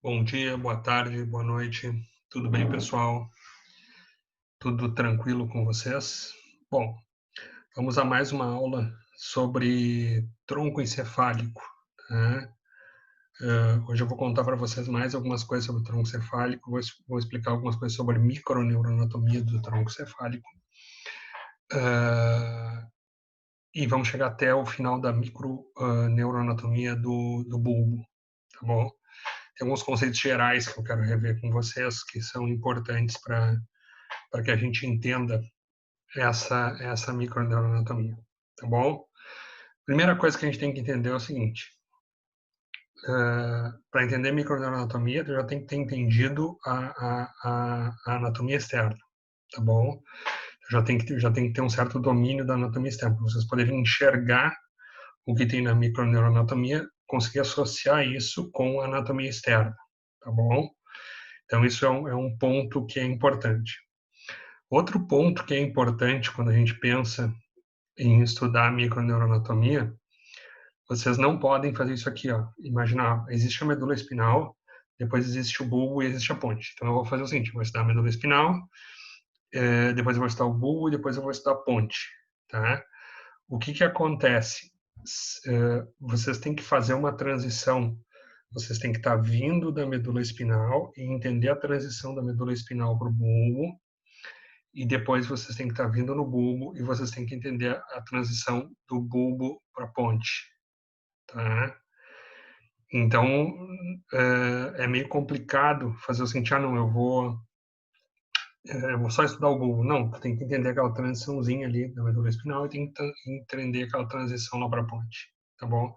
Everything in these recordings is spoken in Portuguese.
Bom dia, boa tarde, boa noite. Tudo bem, pessoal? Tudo tranquilo com vocês? Bom, vamos a mais uma aula sobre tronco encefálico, tá? Hoje eu vou contar para vocês mais algumas coisas sobre o tronco cefálico, vou explicar algumas coisas sobre a microneuroanatomia do tronco cefálico, e vamos chegar até o final da microneuroanatomia do bulbo, tá bom? Tem alguns conceitos gerais que eu quero rever com vocês, que são importantes para que a gente entenda essa microneuroanatomia, tá bom? Primeira coisa que a gente tem que entender é o seguinte: para entender microneuroanatomia, tu já tem que ter entendido a anatomia externa, tá bom? Já tem que ter um certo domínio da anatomia externa, para vocês poderem enxergar o que tem na microneuroanatomia, conseguir associar isso com a anatomia externa, tá bom? Então, isso é um ponto que é importante. Outro ponto que é importante quando a gente pensa em estudar a microneuroanatomia, vocês não podem fazer isso aqui, ó. Imaginar, existe a medula espinal, depois existe o bulbo e existe a ponte. Então eu vou fazer o seguinte, eu vou estudar a medula espinal, depois eu vou estudar o bulbo e depois eu vou estudar a ponte, tá? O que acontece? Vocês têm que fazer uma transição, vocês têm que estar vindo da medula espinal e entender a transição da medula espinal para o bulbo, e depois vocês têm que estar vindo no bulbo e vocês têm que entender a transição do bulbo para a ponte, tá? Então, é meio complicado fazer o seguinte, não, eu vou só estudar o bulbo. Não, tu tem que entender aquela transiçãozinha ali da medula espinal e tem que entender aquela transição lá para a ponte, tá bom?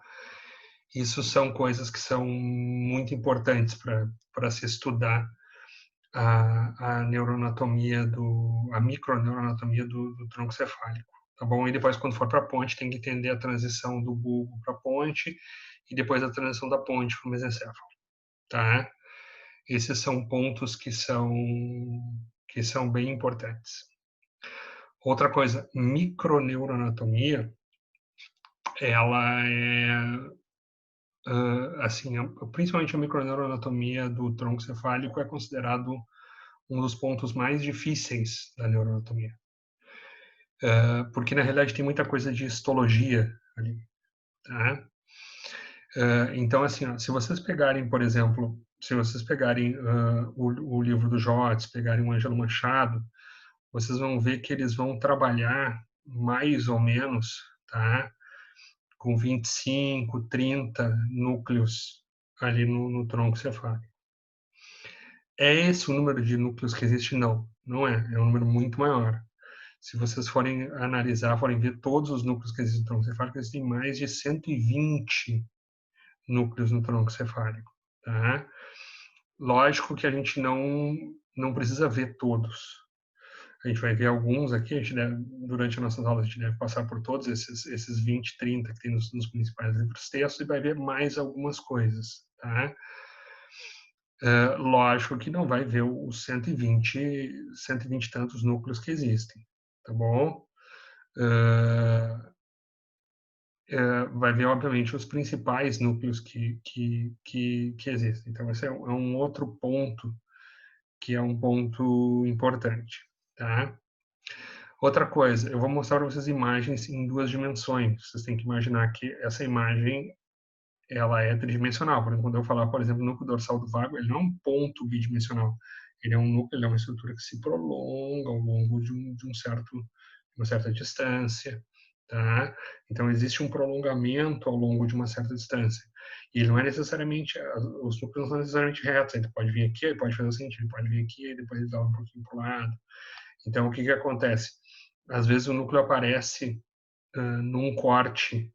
Isso são coisas que são muito importantes para se estudar a neuroanatomia a microneuroanatomia do tronco cefálico, tá bom? E depois, quando for para a ponte, tem que entender a transição do bulbo para a ponte e depois a transição da ponte para o mesencéfalo, tá? Esses são pontos que são bem importantes. Outra coisa, microneuroanatomia, ela assim, principalmente a microneuroanatomia do tronco cefálico é considerado um dos pontos mais difíceis da neuroanatomia. Porque, na realidade, tem muita coisa de histologia ali, tá? Então, assim, ó, se vocês pegarem, por exemplo, se vocês pegarem o livro do Jotz, pegarem o Ângelo Machado, vocês vão ver que eles vão trabalhar mais ou menos, tá? Com 25, 30 núcleos ali no tronco cefálico. É esse o número de núcleos que existe? Não, não é. É um número muito maior. Se vocês forem analisar, forem ver todos os núcleos que existem no tronco cefálico, existem mais de 120 núcleos no tronco cefálico, tá? Lógico que a gente não precisa ver todos. A gente vai ver alguns aqui, durante as nossas aulas a gente deve passar por todos esses 20, 30 que tem nos principais livros textos e vai ver mais algumas coisas, tá? Lógico que não vai ver os 120 e tantos núcleos que existem, tá bom? Vai ver, obviamente, os principais núcleos que existem. Então, esse é um outro ponto que é um ponto importante, tá? Outra coisa, eu vou mostrar para vocês imagens em duas dimensões. Vocês têm que imaginar que essa imagem ela é tridimensional. Por exemplo, quando eu falar, por exemplo, núcleo dorsal do vago, ele não é um ponto bidimensional. Ele é um núcleo, ele é uma estrutura que se prolonga ao longo uma certa distância, tá? Então existe um prolongamento ao longo de uma certa distância. E ele não é necessariamente, os núcleos não são necessariamente retos. Ele pode vir aqui, ele pode fazer o seguinte, ele pode vir aqui, depois ele dá um pouquinho para o lado. Então o que acontece? Às vezes o núcleo aparece num corte,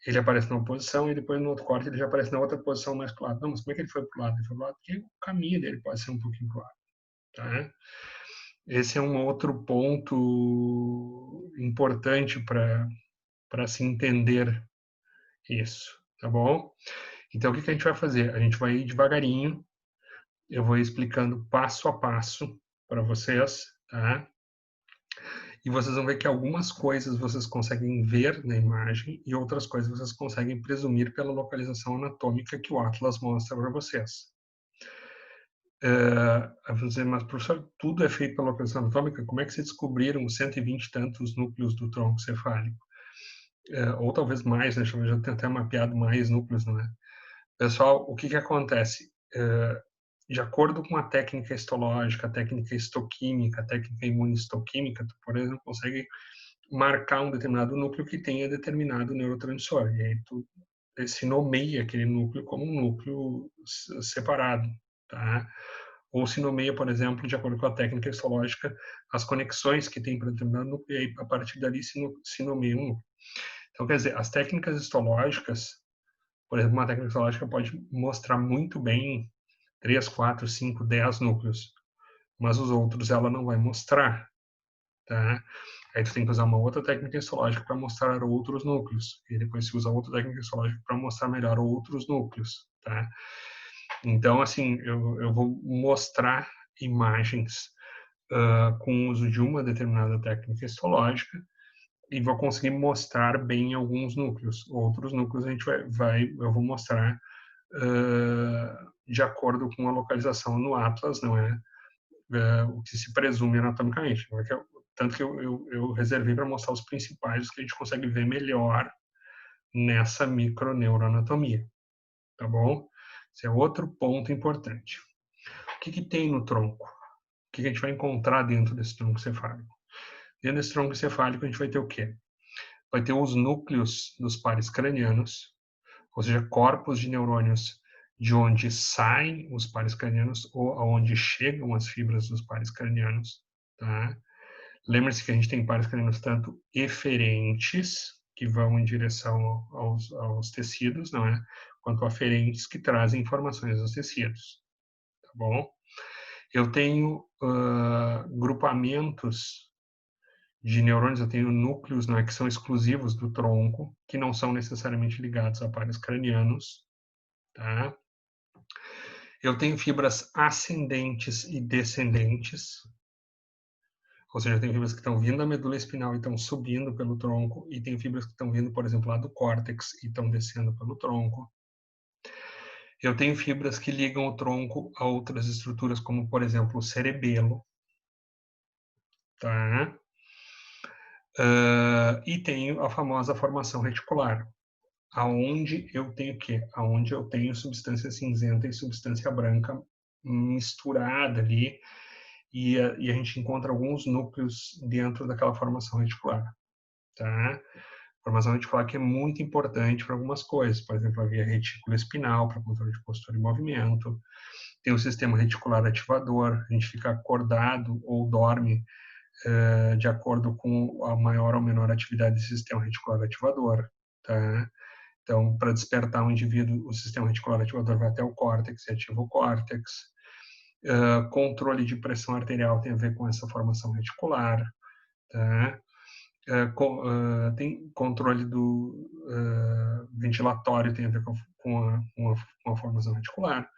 ele aparece numa posição e depois no outro corte ele já aparece na outra posição mais para o lado. Não, mas como é que ele foi para o lado? Ele foi para o lado porque o caminho dele pode ser um pouquinho para o lado, tá? Esse é um outro ponto importante para se entender isso, tá bom? Então, o que a gente vai fazer? A gente vai ir devagarinho, eu vou explicando passo a passo para vocês, tá? E vocês vão ver que algumas coisas vocês conseguem ver na imagem e outras coisas vocês conseguem presumir pela localização anatômica que o Atlas mostra para vocês. Vamos dizer, mas professor, tudo é feito pela localização anatômica, como é que vocês descobriram os 120 e tantos núcleos do tronco cefálico? Ou talvez mais, né? Já tem até mapeado mais núcleos, não é? Pessoal, o que que acontece? De acordo com a técnica histológica, a técnica histoquímica, a técnica imunistoquímica, tu, por exemplo, consegue marcar um determinado núcleo que tenha determinado neurotransmissor. E aí tu se nomeia aquele núcleo como um núcleo separado, tá? Ou se nomeia, por exemplo, de acordo com a técnica histológica, as conexões que tem para determinado núcleo, e aí, a partir dali se nomeia um núcleo. Então, quer dizer, as técnicas histológicas, por exemplo, uma técnica histológica pode mostrar muito bem 3, 4, 5, 10 núcleos, mas os outros ela não vai mostrar, tá? Aí tu tem que usar uma outra técnica histológica para mostrar outros núcleos, e depois se usa outra técnica histológica para mostrar melhor outros núcleos, tá? Então, assim, eu vou mostrar imagens com o uso de uma determinada técnica histológica e vou conseguir mostrar bem alguns núcleos. Outros núcleos a gente eu vou mostrar de acordo com a localização no Atlas, não é? O que se presume anatomicamente. Tanto que eu reservei para mostrar os principais, os que a gente consegue ver melhor nessa microneuroanatomia, tá bom? Esse é outro ponto importante. O que, que tem no tronco? O que, que a gente vai encontrar dentro desse tronco cefálico? Dentro desse tronco cefálico a gente vai ter o quê? Vai ter os núcleos dos pares cranianos, ou seja, corpos de neurônios de onde saem os pares cranianos ou aonde chegam as fibras dos pares cranianos, tá? Lembre-se que a gente tem pares cranianos tanto eferentes, que vão em direção aos tecidos, não é? Quanto aferentes, que trazem informações aos tecidos, tá bom? Eu tenho grupamentos de neurônios, eu tenho núcleos, né, que são exclusivos do tronco, que não são necessariamente ligados a pares cranianos, tá? Eu tenho fibras ascendentes e descendentes, ou seja, eu tenho fibras que estão vindo da medula espinal e estão subindo pelo tronco, e tem fibras que estão vindo, por exemplo, lá do córtex e estão descendo pelo tronco. Eu tenho fibras que ligam o tronco a outras estruturas, como, por exemplo, o cerebelo, tá? E tenho a famosa formação reticular, aonde eu tenho o quê? Aonde eu tenho substância cinzenta e substância branca misturada ali, e a gente encontra alguns núcleos dentro daquela formação reticular, tá? Formação reticular que é muito importante para algumas coisas, por exemplo, a via retícula espinal para controle de postura e movimento, tem o sistema reticular ativador, a gente fica acordado ou dorme de acordo com a maior ou menor atividade do sistema reticular ativador, tá? Então, para despertar um indivíduo, o sistema reticular ativador vai até o córtex e ativa o córtex. Controle de pressão arterial tem a ver com essa formação reticular, tá? Tem controle do ventilatório, tem a ver com a formação reticular.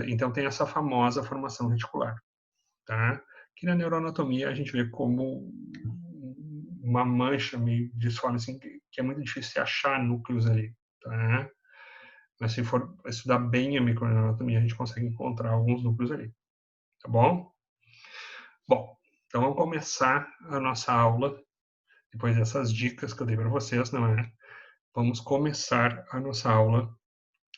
Então, tem essa famosa formação reticular, tá? Que na neuroanatomia a gente vê como uma mancha meio disforme, assim, que é muito difícil de achar núcleos ali, tá? Mas se for estudar bem a microanatomia, a gente consegue encontrar alguns núcleos ali, tá bom? Bom, então vamos começar a nossa aula, depois dessas dicas que eu dei para vocês, não é? Vamos começar a nossa aula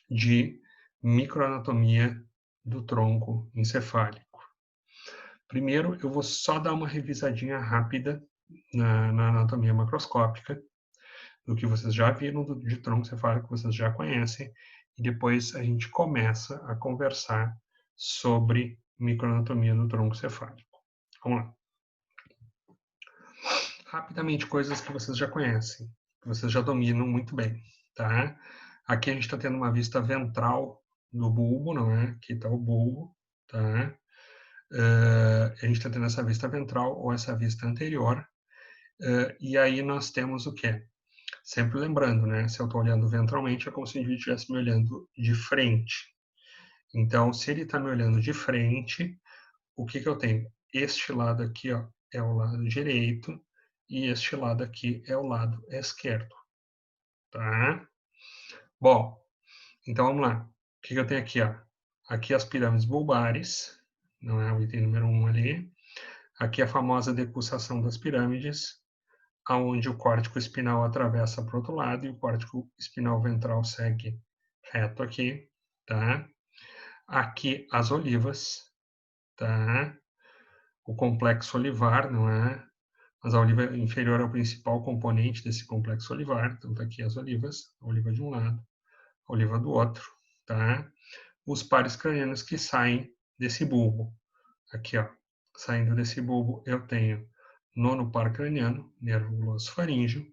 de microanatomia do tronco encefálico. Primeiro, eu vou só dar uma revisadinha rápida na anatomia macroscópica, do que vocês já viram de tronco cefálico, que vocês já conhecem, e depois a gente começa a conversar sobre microanatomia do tronco cefálico. Vamos lá. Rapidamente, coisas que vocês já conhecem, que vocês já dominam muito bem, tá? Aqui a gente está tendo uma vista ventral do bulbo, não é? Aqui está o bulbo, tá? A gente está tendo essa vista ventral ou essa vista anterior, e aí nós temos o quê? Sempre lembrando, né? Se eu estou olhando ventralmente, é como se o indivíduo estivesse me olhando de frente. Então, se ele está me olhando de frente, o que que eu tenho? Este lado aqui, ó, é o lado direito e este lado aqui é o lado esquerdo, tá? Bom, então vamos lá. O que que eu tenho aqui, ó? Aqui as pirâmides bulbares, não é o item número 1 ali. Aqui a famosa decussação das pirâmides, aonde o córtico espinal atravessa para o outro lado e o córtico espinal ventral segue reto aqui, tá? Aqui as olivas, tá? O complexo olivar, não é? Mas a oliva inferior é o principal componente desse complexo olivar, então tá aqui as olivas, a oliva de um lado, a oliva do outro, tá? Os pares cranianos que saem desse bulbo. Aqui, ó, saindo desse bulbo, eu tenho nono par craniano, nervo glossofaríngeo,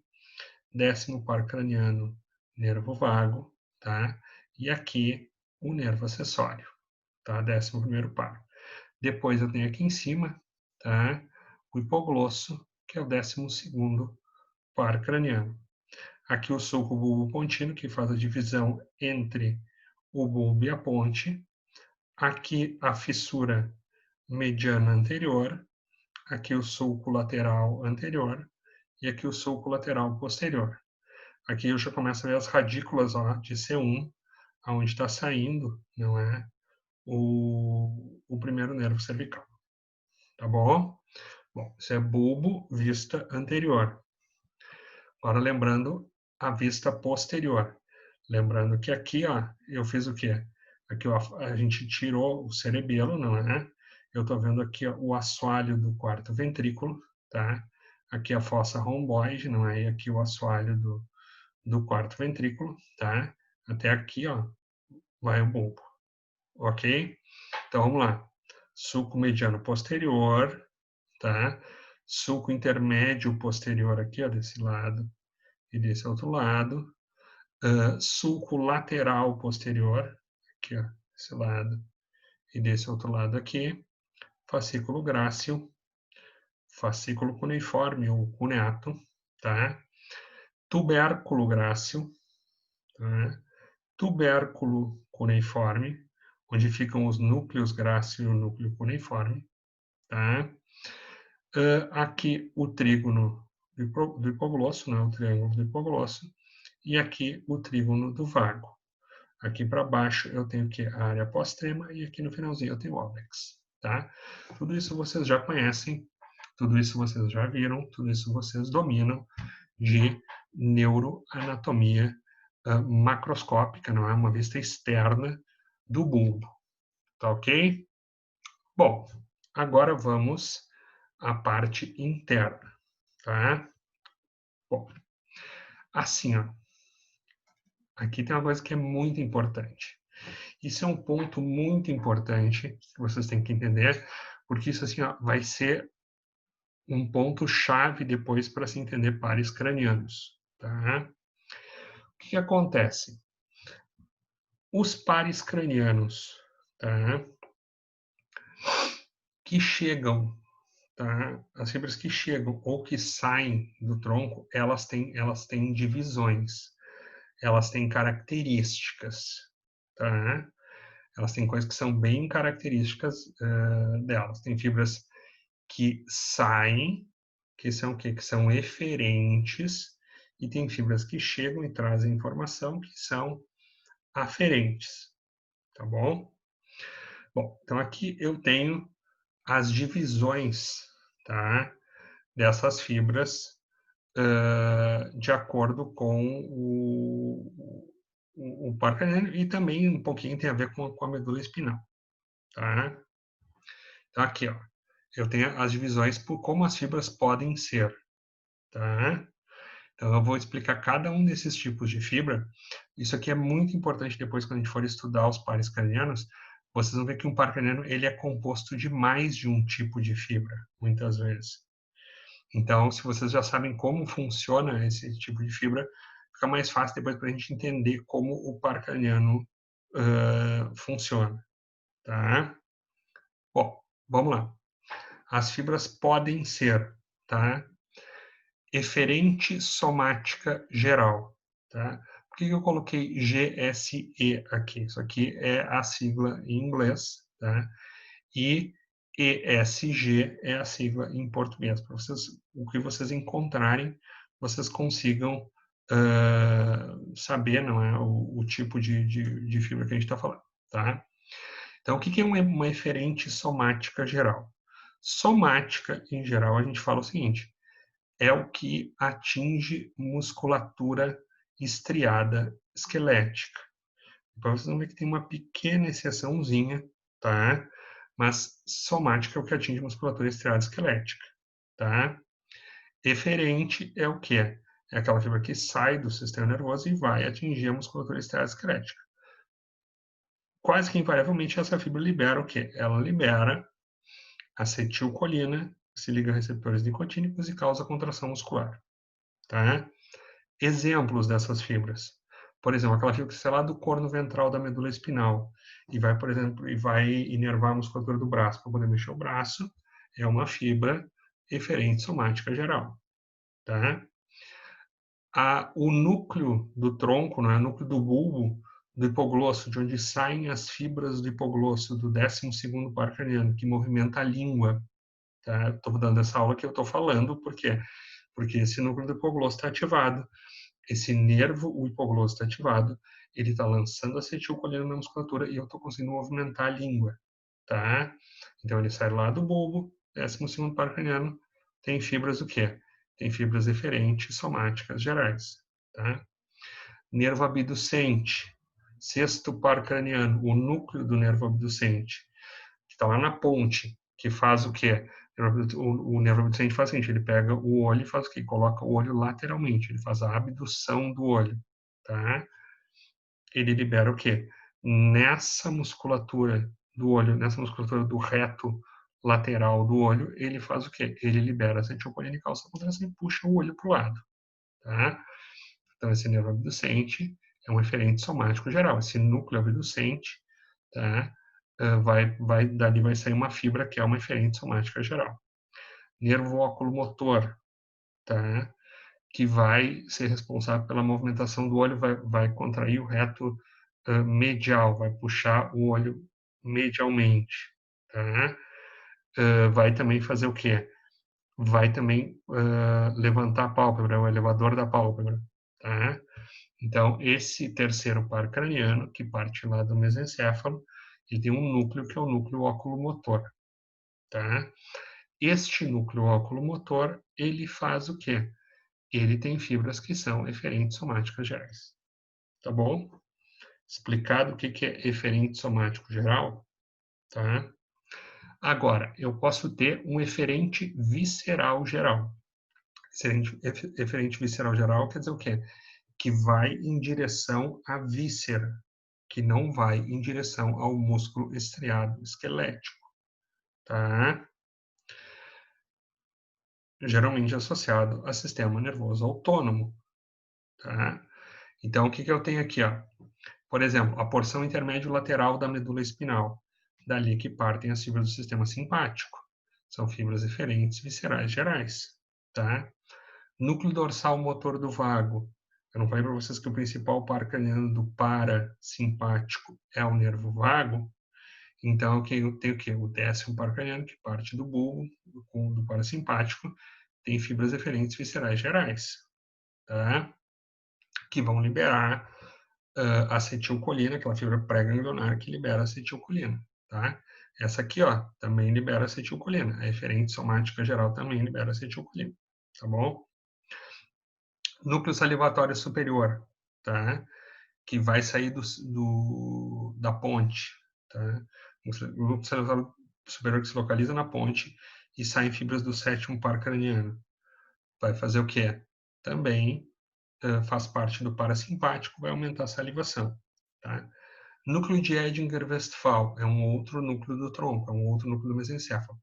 10º par craniano, nervo vago, tá? E aqui o nervo acessório, tá? 11º par. Depois eu tenho aqui em cima, tá? O hipoglosso, que é o 12º par craniano. Aqui o sulco bulbo pontino, que faz a divisão entre o bulbo e a ponte. Aqui a fissura mediana anterior. Aqui o sulco lateral anterior. E aqui o sulco lateral posterior. Aqui eu já começo a ver as radículas, ó, de C1, aonde está saindo, não é? O primeiro nervo cervical. Tá bom? Bom, isso é bulbo, vista anterior. Agora lembrando a vista posterior. Lembrando que aqui, ó, eu fiz o quê? Aqui, ó, a gente tirou o cerebelo, não é? Eu estou vendo aqui, ó, o assoalho do quarto ventrículo, tá? Aqui a fossa romboide, não é? E aqui o assoalho do quarto ventrículo, tá? Até aqui, ó, vai o bulbo, ok? Então, vamos lá. Sulco mediano posterior, tá? Sulco intermédio posterior aqui, ó, desse lado e desse outro lado. Sulco lateral posterior, aqui, ó, desse lado e desse outro lado aqui. Fascículo grácil, fascículo cuneiforme ou cuneato, tá? Tubérculo grácil, tá? Tubérculo cuneiforme, onde ficam os núcleos grácil e o núcleo cuneiforme, tá? Aqui o trígono do hipoglosso, né, o triângulo do hipoglosso, e aqui o trígono do vago. Aqui para baixo eu tenho que a área pós-trema e aqui no finalzinho eu tenho o ópex, tá? Tudo isso vocês já conhecem, tudo isso vocês já viram, tudo isso vocês dominam de neuroanatomia macroscópica, não é? Uma vista externa do bulbo, tá ok? Bom, agora vamos à parte interna, tá? Bom, assim, ó, aqui tem uma coisa que é muito importante. Isso é um ponto muito importante que vocês têm que entender, porque isso assim, ó, vai ser um ponto chave depois para se entender pares cranianos, tá? O que acontece? Os pares cranianos, tá? Que chegam, tá? As fibras que chegam ou que saem do tronco, elas têm divisões, elas têm características, tá? Elas têm coisas que são bem características delas. Tem fibras que saem, que são o quê? Que são eferentes, e tem fibras que chegam e trazem informação que são aferentes, tá bom? Bom, então aqui eu tenho as divisões, tá? Dessas fibras de acordo com o par craniano e também um pouquinho tem a ver com a medula espinal, tá? Então aqui, ó, eu tenho as divisões por como as fibras podem ser, tá? Então eu vou explicar cada um desses tipos de fibra. Isso aqui é muito importante depois quando a gente for estudar os pares cranianos. Vocês vão ver que um par craniano ele é composto de mais de um tipo de fibra, muitas vezes. Então, se vocês já sabem como funciona esse tipo de fibra, fica mais fácil depois para a gente entender como o par craniano funciona, tá? Bom, vamos lá. As fibras podem ser, tá? Eferente somática geral, tá? Por que eu coloquei GSE aqui? Isso aqui é a sigla em inglês, tá? E ESG é a sigla em português. Para vocês, o que vocês encontrarem, vocês consigam saber, não é, o tipo de fibra que a gente está falando, tá? Então, o que é uma eferente somática geral? Somática, em geral, a gente fala o seguinte: é o que atinge musculatura estriada esquelética. Então, vocês vão ver que tem uma pequena exceçãozinha, tá? Mas somática é o que atinge musculatura estriada esquelética, tá? Eferente é o quê? É aquela fibra que sai do sistema nervoso e vai atingir a musculatura estriada esquelética. Quase que invariavelmente essa fibra libera o quê? Ela libera acetilcolina, que se liga a receptores nicotínicos e causa contração muscular, tá? Exemplos dessas fibras. Por exemplo, aquela fibra que sai lá do corno ventral da medula espinal e vai, por exemplo, e vai inervar a musculatura do braço para poder mexer o braço, é uma fibra eferente somática geral, tá? O núcleo do tronco, né, o núcleo do bulbo do hipoglosso, de onde saem as fibras do hipoglosso do 12º par craniano, que movimenta a língua. Tá? Estou dando essa aula que eu estou falando, por quê? Porque esse núcleo do hipoglosso está ativado, esse nervo, o hipoglosso está ativado, ele está lançando acetilcolina na musculatura e eu estou conseguindo movimentar a língua. Tá? Então ele sai lá do bulbo, 12º par craniano, tem fibras o quê? Tem fibras eferentes somáticas gerais. Tá? Nervo abducente, sexto par craniano, o núcleo do nervo abducente, que está lá na ponte, que faz o quê? O nervo abducente faz o seguinte, ele pega o olho e faz o quê? Coloca o olho lateralmente, ele faz a abdução do olho, tá? Ele libera o quê? Nessa musculatura do olho, nessa musculatura do reto lateral do olho, ele faz o quê? Ele libera acetilcolina e causa contração e puxa o olho para o lado, tá? Então, esse nervo abducente é um eferente somático geral. Esse núcleo abducente, tá? Dali vai sair uma fibra que é uma eferente somática geral. Nervo oculomotor, tá? Que vai ser responsável pela movimentação do olho, vai contrair o reto medial, vai puxar o olho medialmente, tá? Vai também fazer o quê? Vai também levantar a pálpebra, o elevador da pálpebra, tá? Então, esse terceiro par craniano, que parte lá do mesencéfalo, ele tem um núcleo que é o núcleo oculomotor, tá? Este núcleo oculomotor, ele faz o quê? Ele tem fibras que são eferentes somáticas gerais, tá bom? Explicado o que é eferente somático geral, tá? Agora, eu posso ter um eferente visceral geral. Eferente visceral geral quer dizer o quê? Que vai em direção à víscera, que não vai em direção ao músculo estriado esquelético, tá? Geralmente associado ao sistema nervoso autônomo, tá? Então, o que eu tenho aqui, ó? Por exemplo, a porção intermédio lateral da medula espinal, dali que partem as fibras do sistema simpático. São fibras eferentes viscerais gerais, tá? Núcleo dorsal motor do vago. Eu não falei para vocês que o principal par craniano do parasimpático é o nervo vago? Então, eu tenho o quê? O 10º par craniano, que parte do bulbo, do parasimpático, tem fibras eferentes viscerais gerais, tá? Que vão liberar acetilcolina, aquela fibra pré-ganglionar que libera acetilcolina, tá? Essa aqui, ó, também libera acetilcolina. A eferente somática geral também libera acetilcolina, tá bom? Núcleo salivatório superior, tá? Que vai sair da ponte, tá? O núcleo salivatório superior que se localiza na ponte e saem fibras do 7º par craniano. Vai fazer o quê? Também faz parte do parasimpático, vai aumentar a salivação, tá? Núcleo de Edinger-Westphal é um outro núcleo do tronco, é um outro núcleo do mesencéfalo.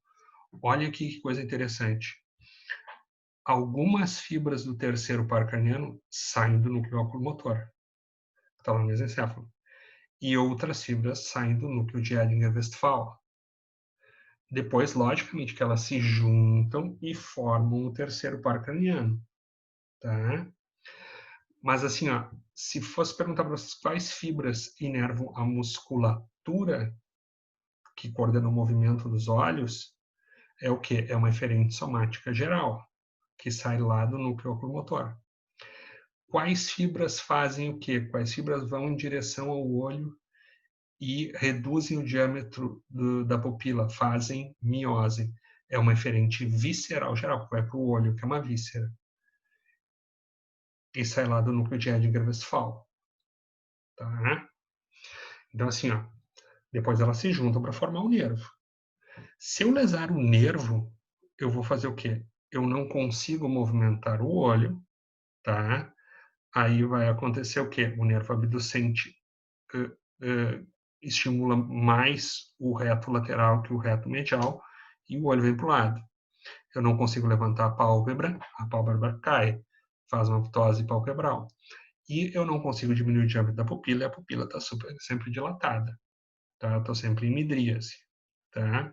Olha aqui que coisa interessante. Algumas fibras do terceiro par craniano saem do núcleo oculomotor, que está lá no mesencéfalo, e outras fibras saem do núcleo de Edinger-Westphal. Depois, logicamente, que elas se juntam e formam o terceiro par craniano, tá? Mas assim, ó, se fosse perguntar para vocês quais fibras inervam a musculatura que coordena o movimento dos olhos, é o quê? É uma eferente somática geral, que sai lá do núcleo oculomotor. Quais fibras fazem o quê? Quais fibras vão em direção ao olho e reduzem o diâmetro da pupila, fazem miose. É uma eferente visceral geral, que vai para o olho, que é uma víscera. E sai lá do núcleo de Edinger-Westphal. Tá? Então, assim, ó, depois elas se juntam para formar o nervo. Se eu lesar o nervo, eu vou fazer o quê? Eu não consigo movimentar o olho, tá? Aí vai acontecer o quê? O nervo abducente estimula mais o reto lateral que o reto medial e o olho vem para o lado. Eu não consigo levantar a pálpebra cai, faz uma ptose palpebral. E eu não consigo diminuir o diâmetro da pupila e a pupila está sempre dilatada. Tá? Estou sempre em midríase. Tá?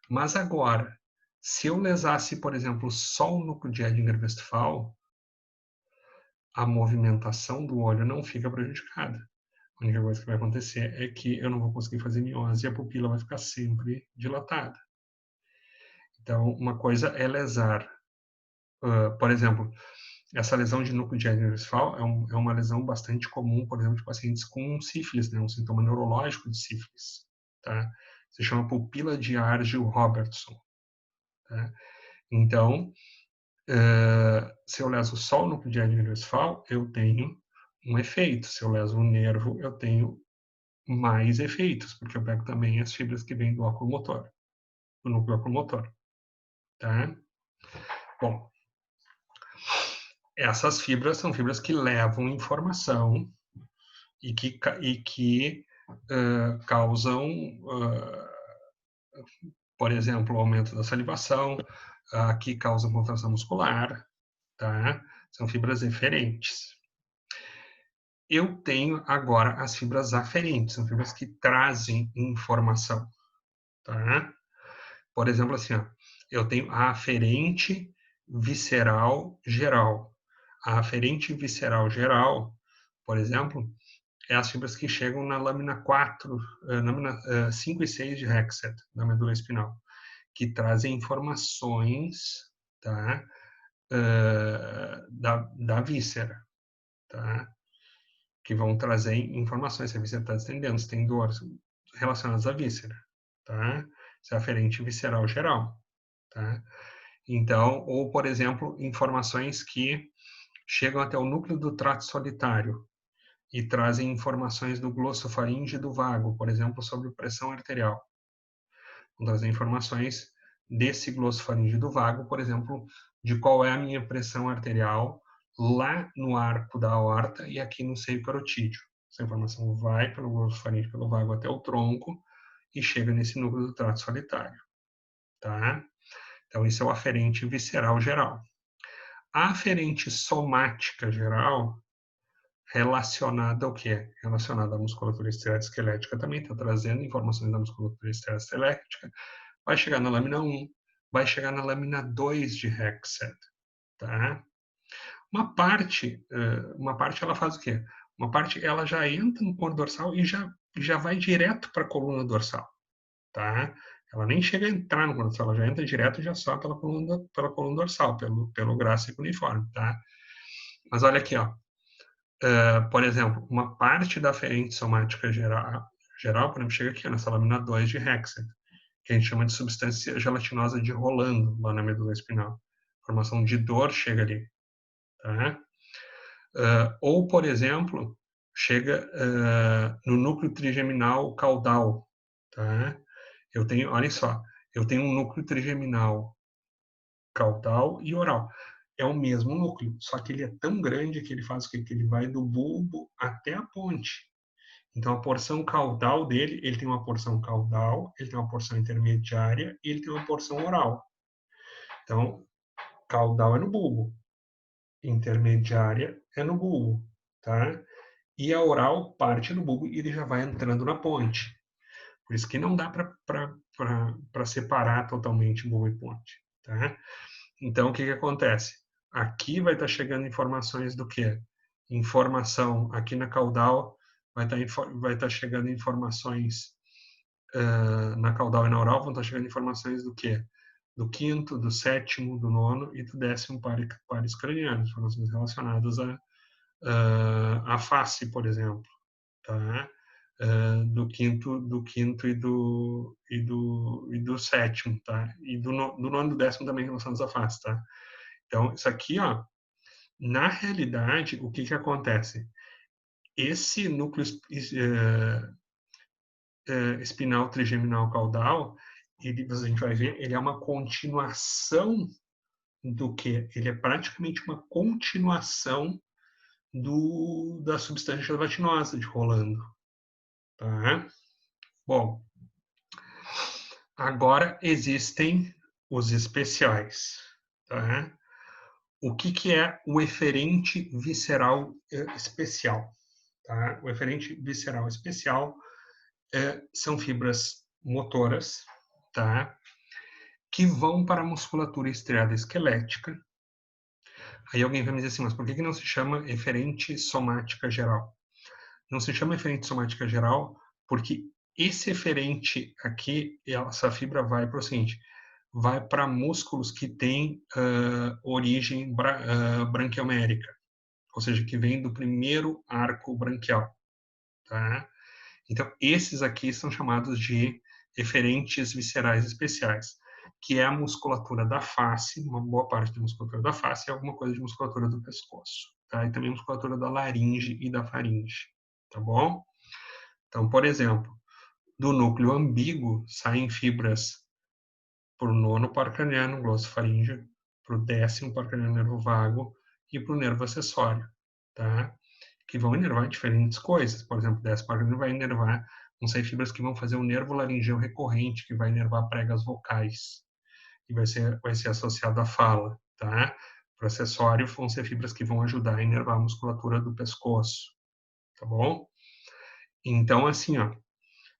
Mas agora, se eu lesasse, por exemplo, só o núcleo de Edinger-Westphal, a movimentação do olho não fica prejudicada. A única coisa que vai acontecer é que eu não vou conseguir fazer miose e a pupila vai ficar sempre dilatada. Então, uma coisa é lesar. Por exemplo, essa lesão de núcleo de Edinger-Westphal é uma lesão bastante comum, por exemplo, de pacientes com sífilis, né? Um sintoma neurológico de sífilis. Tá? Se chama pupila de Argyll-Robertson. Tá? Então, se eu leso só o núcleo de Edinger-Westphal, eu tenho um efeito. Se eu leso o nervo, eu tenho mais efeitos, porque eu pego também as fibras que vêm do oculomotor, do núcleo oculomotor. Tá? Bom, essas fibras são fibras que levam informação e que causam, por exemplo, o aumento da salivação, que causam contração muscular, tá? São fibras eferentes. Eu tenho agora as fibras aferentes, são fibras que trazem informação, tá? Por exemplo, assim, ó, eu tenho a aferente visceral geral. A aferente visceral geral, por exemplo, é as fibras que chegam na lâmina 4, lâmina 5 e 6 de Hexet, da medula espinal, que trazem informações, tá, da víscera, tá, que vão trazer informações se a víscera está distendendo, se tem dor relacionadas à víscera, tá? Isso é aferente visceral geral, tá? Então, ou, por exemplo, informações que chegam até o núcleo do trato solitário e trazem informações do glossofaringe e do vago, por exemplo, sobre pressão arterial. Vão trazer informações desse glossofaringe e do vago, por exemplo, de qual é a minha pressão arterial lá no arco da aorta e aqui no seio carotídeo. Essa informação vai pelo glossofaringe, pelo vago até o tronco e chega nesse núcleo do trato solitário, tá? Então, isso é o aferente visceral geral. A aferente somática geral, relacionada ao quê? Relacionada à musculatura esteroidesquelética também, está trazendo informações da musculatura esteroidesquelética, vai chegar na lâmina 1, vai chegar na lâmina 2 de Hexet, tá? Uma parte ela faz o quê? Uma parte ela já entra no corpo dorsal e já vai direto para a coluna dorsal, tá? Ela nem chega a entrar no corpo dorsal, ela já entra direto e já sobe pela coluna dorsal, pelo braço uniforme, tá? Mas olha aqui, ó. Por exemplo, uma parte da aferente somática geral, por exemplo, chega aqui nessa lâmina 2 de Hexet, que a gente chama de substância gelatinosa de Rolando, lá na medula espinal. Formação de dor chega ali. Tá? Ou, por exemplo, chega no núcleo trigeminal caudal. Tá? Eu tenho, olha só, eu tenho um núcleo trigeminal caudal e oral. É o mesmo núcleo, só que ele é tão grande que ele faz o quê? Que ele vai do bulbo até a ponte. Então, a porção caudal dele, ele tem uma porção caudal, ele tem uma porção intermediária e ele tem uma porção oral. Então, caudal é no bulbo, intermediária é no bulbo, tá? E a oral parte no bulbo e ele já vai entrando na ponte. Por isso que não dá para separar totalmente bulbo e ponte, tá? Então, o que acontece? Aqui vai estar chegando informações do quê? Informação aqui na caudal vai estar chegando informações na caudal e na oral vão estar chegando informações do quê? Do quinto, do sétimo, do nono e do 10º pares cranianos, informações relacionadas à face, por exemplo, tá? do quinto e do sétimo, tá? E do nono e do décimo também relacionados à face, tá? Então, isso aqui, ó, na realidade, o que que acontece? Esse núcleo espinal trigeminal caudal, ele, a gente vai ver, ele é uma continuação do que? Ele é praticamente uma continuação da substância gelatinosa de Rolando, tá? Bom, agora existem os especiais, tá? O que que é o eferente visceral especial? Tá? O eferente visceral especial são fibras motoras, tá? Que vão para a musculatura estriada esquelética. Aí alguém vai me dizer assim, mas por que não se chama eferente somática geral? Não se chama eferente somática geral porque esse eferente aqui, essa fibra vai para o seguinte, vai para músculos que têm origem branquiomérica, ou seja, que vem do primeiro arco branquial, tá? Então, esses aqui são chamados de eferentes viscerais especiais, que é a musculatura da face, uma boa parte da musculatura da face e alguma coisa de musculatura do pescoço, tá? E também musculatura da laringe e da faringe, tá bom? Então, por exemplo, do núcleo ambíguo saem fibras para o nono par craniano, glossofaríngeo, para o décimo par craniano, nervo vago, e para o nervo acessório, tá? Que vão inervar diferentes coisas. Por exemplo, o décimo par craniano vai inervar, vão sair fibras que vão fazer o nervo laringeu recorrente, que vai inervar pregas vocais, e vai ser associado à fala, tá? Para o acessório, vão ser fibras que vão ajudar a inervar a musculatura do pescoço, tá bom? Então, assim, ó,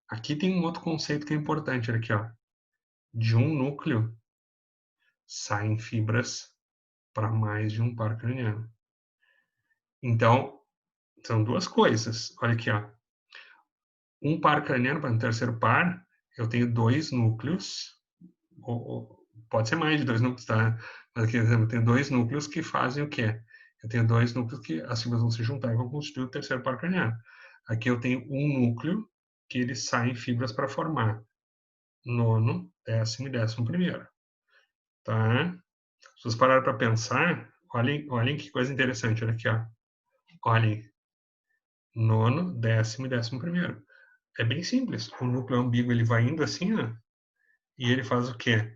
aqui tem um outro conceito que é importante, olha aqui, ó. De um núcleo saem fibras para mais de um par craniano. Então, são duas coisas. Olha aqui, ó. Um par craniano, para um terceiro par, eu tenho dois núcleos, ou pode ser mais de dois núcleos, tá? Mas aqui, por exemplo, eu tenho dois núcleos que fazem o quê? Eu tenho dois núcleos que as fibras vão se juntar e vão constituir o terceiro par craniano. Aqui eu tenho um núcleo que eles saem fibras para formar nono, décimo e décimo primeiro, tá? Se vocês pararam para pensar, olhem que coisa interessante, olha aqui, ó. Olhem, nono, décimo e décimo primeiro. É bem simples. O núcleo ambíguo ele vai indo assim, ó, e ele faz o quê?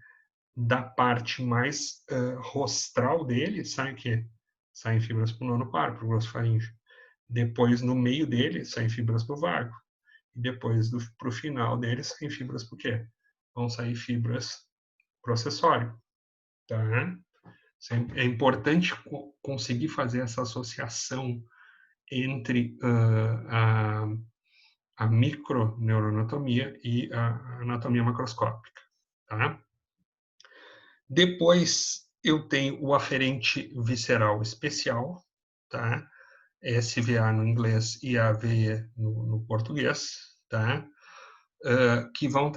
Da parte mais rostral dele, sai o quê? Saem fibras para o nono par, para o glossofaríngeo. Depois, no meio dele, saem fibras para o vago. E depois, para o final dele, saem fibras para o quê? Vão sair fibras para o acessório. Tá? É importante conseguir fazer essa associação entre a microneuroanatomia e a anatomia macroscópica. Tá? Depois eu tenho o aferente visceral especial, tá? SVA no inglês e AVE no português, tá? Que vão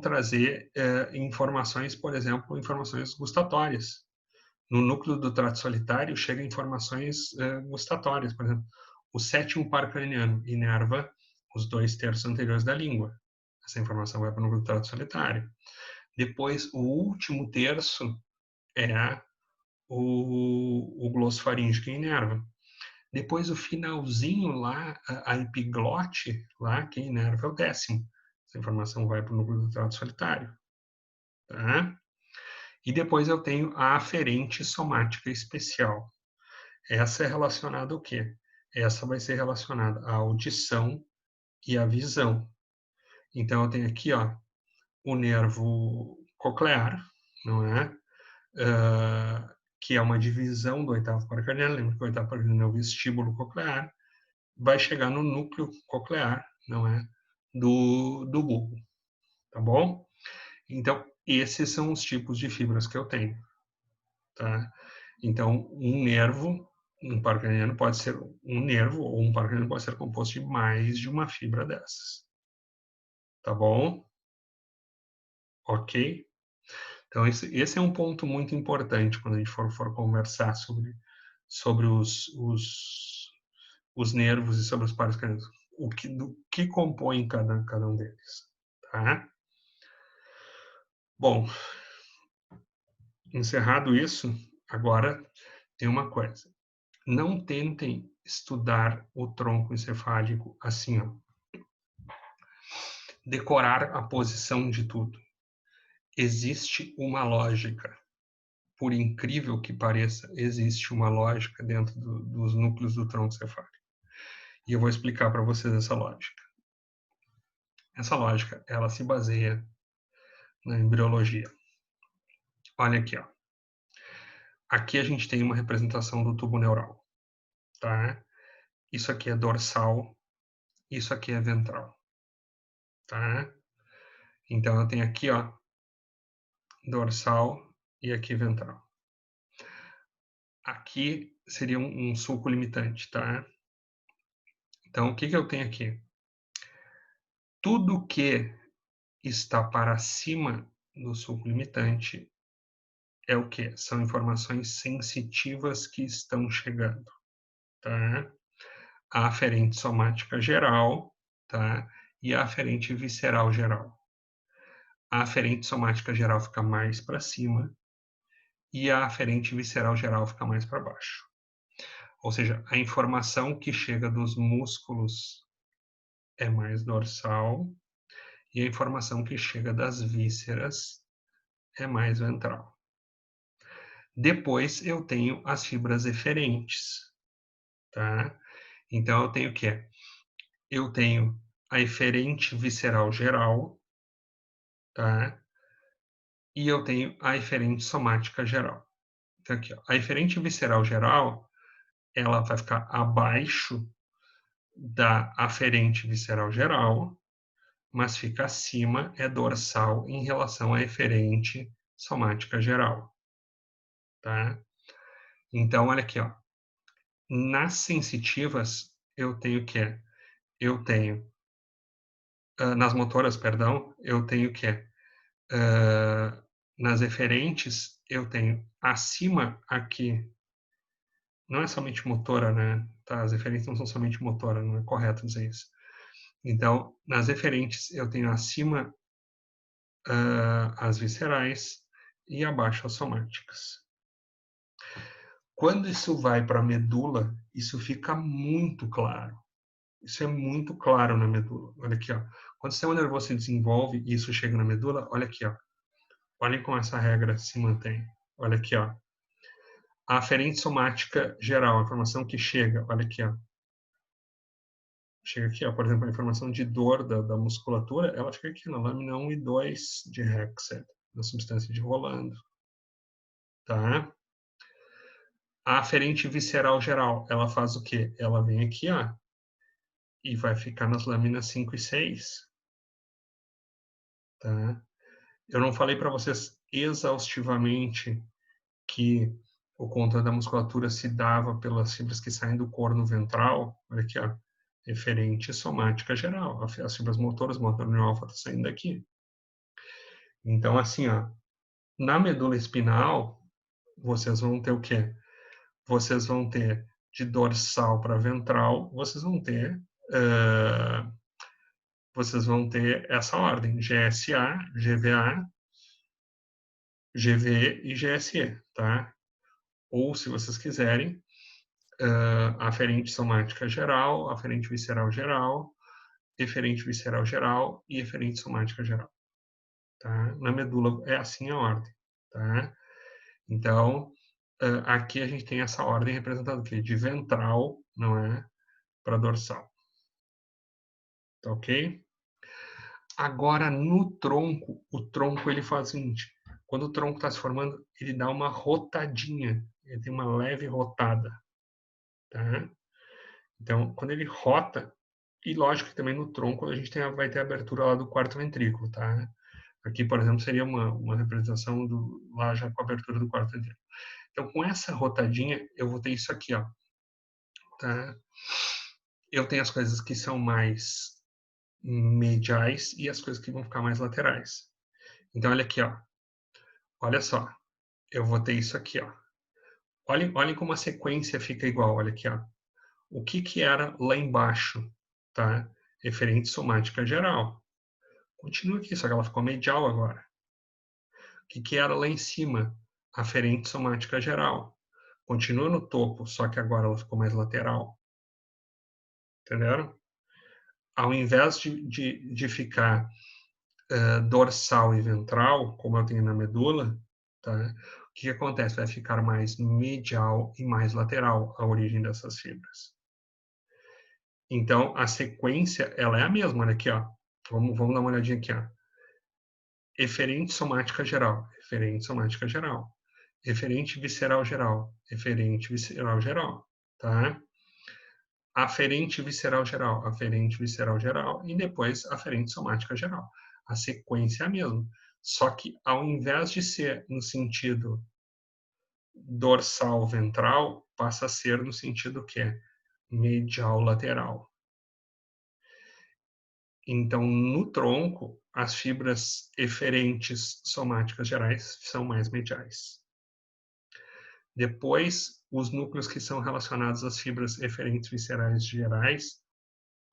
trazer informações, por exemplo, informações gustatórias. No núcleo do trato solitário chega informações gustatórias, por exemplo, o sétimo par craniano inerva os 2/3 anteriores da língua. Essa informação vai para o núcleo do trato solitário. Depois, o último terço é o glossofaríngeo que inerva. Depois, o finalzinho lá, a epiglote, lá, que inerva é o décimo. Essa informação vai para o núcleo do trato solitário. Tá? E depois eu tenho a aferente somática especial. Essa é relacionada ao quê? Essa vai ser relacionada à audição e à visão. Então, eu tenho aqui, ó, o nervo coclear, não é? Que é uma divisão do oitavo par craniano. Lembra que o oitavo par craniano é o vestíbulo coclear. Vai chegar no núcleo coclear, não é? Do bulbo, tá bom? Então, esses são os tipos de fibras que eu tenho, tá? Então, um par craniano pode ser um nervo, ou um par craniano pode ser composto de mais de uma fibra dessas. Tá bom? Ok? Então, esse é um ponto muito importante quando a gente for conversar sobre os nervos e sobre os pares cardíacos, do que compõe cada um deles, tá? Bom, encerrado isso, agora tem uma coisa. Não tentem estudar o tronco encefálico assim, ó. Decorar a posição de tudo. Existe uma lógica. Por incrível que pareça, existe uma lógica dentro dos núcleos do tronco cefálico. E eu vou explicar para vocês essa lógica. Essa lógica, ela se baseia na embriologia. Olha aqui, ó. Aqui a gente tem uma representação do tubo neural, tá? Isso aqui é dorsal, isso aqui é ventral, tá? Então eu tenho aqui, ó, dorsal e aqui ventral. Aqui seria um sulco limitante, tá? Então o que eu tenho aqui? Tudo que está para cima do sulco limitante é o que? São informações sensitivas que estão chegando, tá? A aferente somática geral, tá? E a aferente visceral geral. A aferente somática geral fica mais para cima e a aferente visceral geral fica mais para baixo. Ou seja, a informação que chega dos músculos é mais dorsal e a informação que chega das vísceras é mais ventral. Depois eu tenho as fibras eferentes, tá? Então eu tenho o quê? Eu tenho a eferente visceral geral, tá? E eu tenho a eferente somática geral. Então aqui, ó, a eferente visceral geral, ela vai ficar abaixo da aferente visceral geral, mas fica acima, é dorsal em relação à eferente somática geral, tá? Então, olha aqui, ó. Nas sensitivas, eu tenho o quê? Eu tenho, nas motoras, perdão, eu tenho o quê? Nas eferentes, eu tenho acima aqui, não é somente motora, né? Tá? As eferentes não são somente motora, não é correto dizer isso. Então, nas eferentes, eu tenho acima as viscerais e abaixo as somáticas. Quando isso vai para a medula, isso fica muito claro. Isso é muito claro na medula. Olha aqui, ó. Quando o sistema nervoso se desenvolve e isso chega na medula, olha aqui, ó. Olhem como essa regra se mantém. Olha aqui, ó. A aferente somática geral, a informação que chega, olha aqui, ó. Chega aqui, ó, por exemplo, a informação de dor da musculatura, ela fica aqui na lâmina 1 e 2 de Hexed, na substância de Rolando. Tá? A aferente visceral geral, ela faz o quê? Ela vem aqui, ó, e vai ficar nas lâminas 5 e 6. Tá? Eu não falei para vocês exaustivamente que o controle da musculatura se dava pelas fibras que saem do corno ventral. Olha aqui, ó, referente somática geral. As fibras motoras, o motor neural está saindo daqui. Então, assim, ó, na medula espinal, vocês vão ter o quê? Vocês vão ter de dorsal para ventral, vocês vão ter essa ordem: GSA, GVA, GV e GSE, tá? Ou, se vocês quiserem, aferente somática geral, aferente visceral geral, eferente visceral geral e eferente somática geral, tá? Na medula é assim a ordem, tá? Então, aqui a gente tem essa ordem representada aqui, de ventral, não é? Para dorsal. Tá ok? Agora, no tronco, o tronco ele faz o seguinte: quando o tronco está se formando, ele dá uma rotadinha, ele tem uma leve rotada, tá? Então, quando ele rota, e lógico que também no tronco a gente vai ter a abertura lá do quarto ventrículo, tá? Aqui, por exemplo, seria uma representação lá já com a abertura do quarto ventrículo. Então, com essa rotadinha, eu vou ter isso aqui, ó, tá? Eu tenho as coisas que são mais mediais e as coisas que vão ficar mais laterais. Então, olha aqui, ó. Olha só. Eu vou ter isso aqui, ó. Olhem como a sequência fica igual. Olha aqui, ó. O que era lá embaixo, tá? Eferente somática geral. Continua aqui, só que ela ficou medial agora. O que era lá em cima? Aferente somática geral. Continua no topo, só que agora ela ficou mais lateral. Entenderam? Ao invés de ficar dorsal e ventral, como eu tenho na medula, tá? O que acontece? Vai ficar mais medial e mais lateral a origem dessas fibras. Então, a sequência, ela é a mesma. Olha aqui, ó. Vamos dar uma olhadinha aqui, ó. Eferente somática geral, eferente somática geral. Eferente visceral geral, eferente visceral geral, tá? Aferente visceral geral, aferente visceral geral e depois aferente somática geral. A sequência é a mesma, só que ao invés de ser no sentido dorsal ventral, passa a ser no sentido que é medial lateral. Então, no tronco, as fibras eferentes somáticas gerais são mais mediais. Depois, os núcleos que são relacionados às fibras eferentes viscerais gerais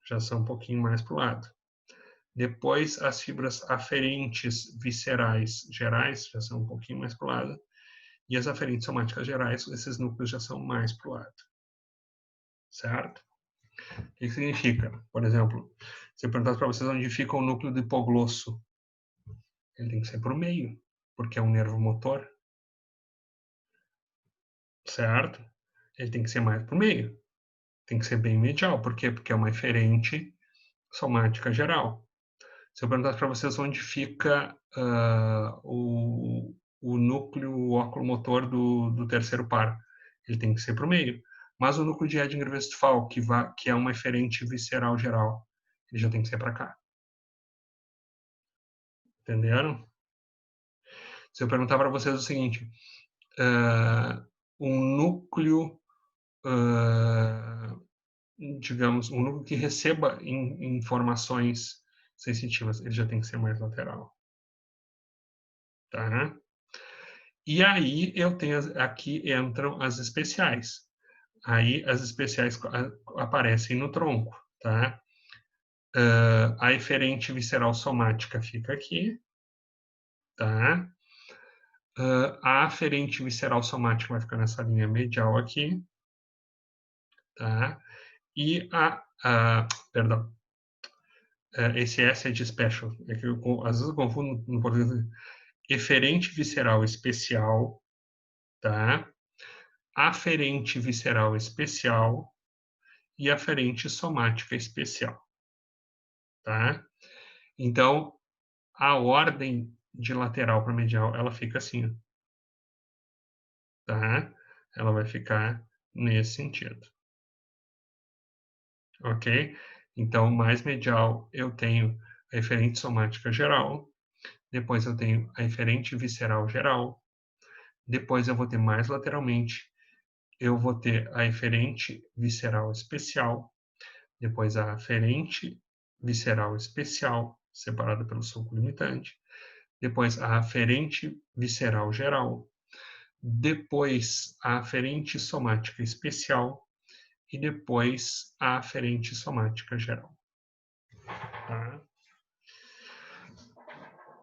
já são um pouquinho mais para o lado. Depois, as fibras aferentes viscerais gerais já são um pouquinho mais para o lado. E as aferentes somáticas gerais, esses núcleos já são mais para o lado. Certo? O que significa? Por exemplo, se eu perguntasse para vocês onde fica o núcleo do hipoglosso, ele tem que ser para o meio, porque é um nervo motor. Certo? Ele tem que ser mais para o meio. Tem que ser bem medial. Por quê? Porque é uma eferente somática geral. Se eu perguntasse para vocês onde fica o núcleo oculomotor do terceiro par, ele tem que ser para o meio. Mas o núcleo de Edinger-Westphal, que é uma eferente visceral geral, ele já tem que ser para cá. Entenderam? Se eu perguntar para vocês o seguinte, um núcleo, digamos, um núcleo que receba informações sensitivas, ele já tem que ser mais lateral. Tá? E aí eu tenho aqui entram as especiais. Aí as especiais aparecem no tronco, tá? A eferente visceral somática fica aqui, tá? A aferente visceral somática vai ficar nessa linha medial aqui, tá? E perdão, esse S é de special, é que às vezes eu confundo no português. Eferente visceral especial, tá? Aferente visceral especial e aferente somática especial, tá? Então, a ordem de lateral para medial, ela fica assim, ó, tá? Ela vai ficar nesse sentido, ok? Então, mais medial, eu tenho a eferente somática geral, depois eu tenho a eferente visceral geral, depois eu vou ter mais lateralmente, eu vou ter a eferente visceral especial, depois a aferente visceral especial, separada pelo sulco limitante, depois a aferente visceral geral, depois a aferente somática especial e depois a aferente somática geral. Tá?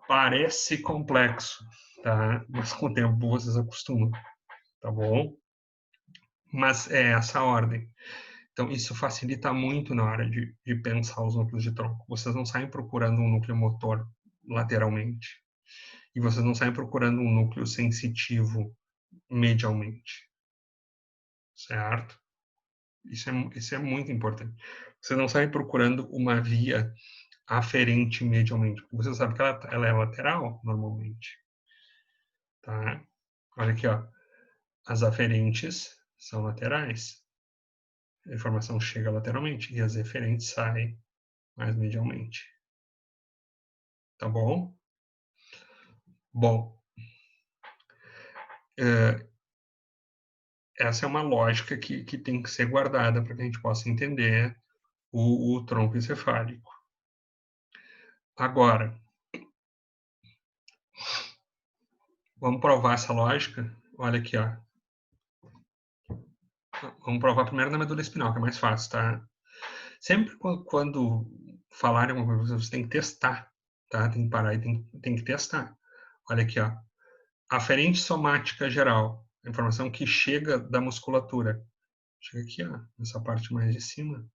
Parece complexo, tá? Mas com o tempo vocês acostumam, tá bom? Mas é essa ordem. Então, isso facilita muito na hora de pensar os núcleos de tronco. Vocês não saem procurando um núcleo motor lateralmente. E vocês não saem procurando um núcleo sensitivo medialmente. Certo? Isso é muito importante. Vocês não saem procurando uma via aferente medialmente. Você sabe que ela é lateral, normalmente. Tá? Olha aqui, ó. As aferentes são laterais. A informação chega lateralmente. E as eferentes saem mais medialmente. Tá bom? Bom, essa é uma lógica que tem que ser guardada para que a gente possa entender o tronco encefálico. Agora, vamos provar essa lógica? Olha aqui, ó. Vamos provar primeiro na medula espinhal, que é mais fácil, tá? Sempre quando falarem alguma coisa, você tem que testar, tá? Tem que parar e tem que testar. Olha aqui, ó. Aferente somática geral, a informação que chega da musculatura. Chega aqui, ó, nessa parte mais de cima.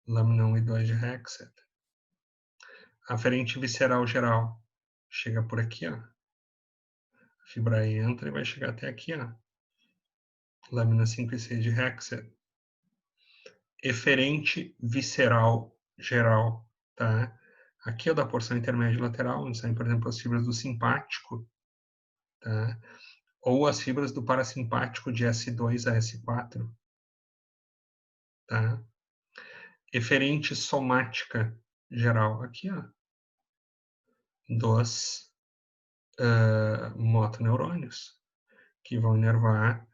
Lâmina 1 e 2 de Hexet. Aferente visceral geral. Chega por aqui, ó. A fibra entra e vai chegar até aqui, ó. Lâmina 5 e 6 de Hexet. Eferente visceral geral, tá? Aqui é o da porção intermédia lateral, onde saem, por exemplo, as fibras do simpático, tá? Ou as fibras do parasimpático de S2 a S4, tá? Eferente somática geral, aqui, ó, dos motoneurônios, que vão inervar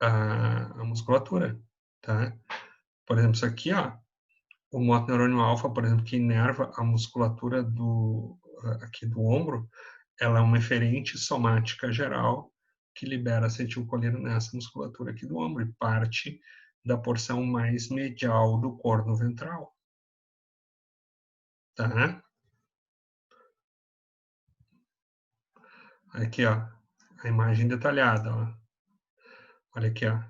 a musculatura, tá? Por exemplo, isso aqui, ó, o motoneurônio alfa, por exemplo, que inerva a musculatura aqui do ombro, ela é uma eferente somática geral que libera acetilcolina nessa musculatura aqui do ombro e parte da porção mais medial do corno ventral, tá? Aqui, ó, a imagem detalhada, ó. Olha aqui, ó.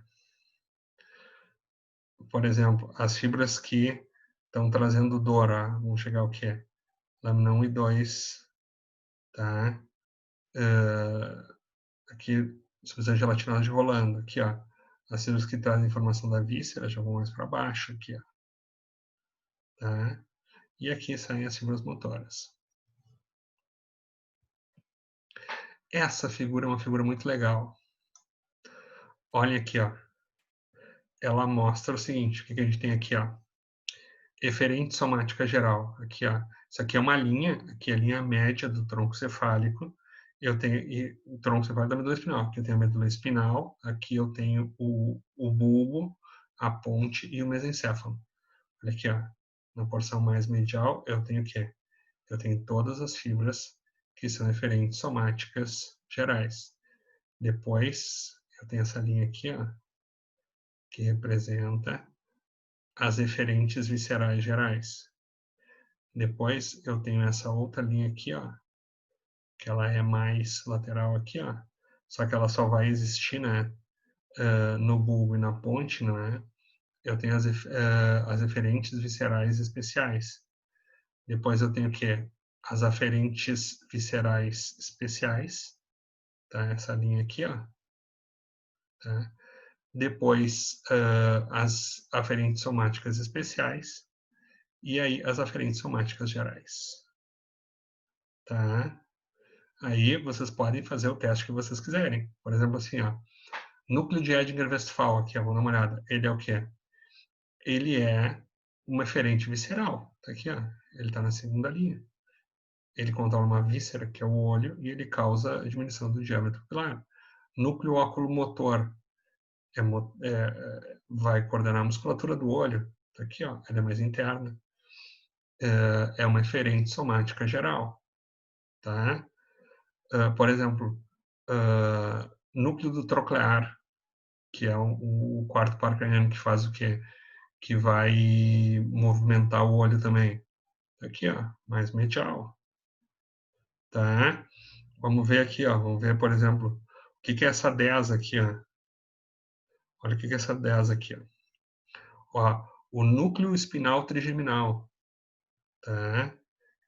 Por exemplo, as fibras que estão trazendo dor, ó. Vamos chegar ao quê? Lâmina 1 e 2, tá? Aqui, substância gelatinosa de rolando. Aqui, ó. As fibras que trazem informação da víscera já vão mais para baixo, aqui, ó. Tá? E aqui saem as fibras motoras. Essa figura é uma figura muito legal. Olha aqui, ó. Ela mostra o seguinte, o que a gente tem aqui, ó. Eferente somática geral. Aqui, ó. Isso aqui é uma linha, aqui é a linha média do tronco cefálico. Eu tenho o tronco cefálico da medula espinhal. Aqui eu tenho a medula espinal, aqui eu tenho o bulbo, a ponte e o mesencéfalo. Olha aqui, ó. Na porção mais medial, eu tenho o quê? Eu tenho todas as fibras que são eferentes somáticas gerais. Depois, eu tenho essa linha aqui, ó, que representa as eferentes viscerais gerais. Depois, eu tenho essa outra linha aqui, ó, que ela é mais lateral aqui, ó, só que ela só vai existir, né, no bulbo e na ponte, não é? Eu tenho as eferentes viscerais especiais. Depois eu tenho o quê? As aferentes viscerais especiais, tá? Essa linha aqui, ó. Tá? Depois as aferentes somáticas especiais e aí as aferentes somáticas gerais, tá? Aí vocês podem fazer o teste que vocês quiserem. Por exemplo, assim, ó, núcleo de Edinger-Westphal, aqui, ó, vamos dar uma olhada. Ele é o quê? Ele é uma eferente visceral, tá aqui, ó. Ele está na segunda linha. Ele controla uma víscera, que é o olho, e ele causa a diminuição do diâmetro pilar. Núcleo oculomotor vai coordenar a musculatura do olho. Tá aqui, ó, ela é mais interna. É uma eferente somática geral, tá? Por exemplo, núcleo do troclear, que é o quarto par craniano que faz o quê? Que vai movimentar o olho também. Tá aqui, ó, mais medial, tá? Vamos ver aqui, ó, vamos ver, por exemplo, o que é essa 10 aqui, ó. Olha o que é essa 10 aqui, ó. Ó, o núcleo espinal trigeminal, tá?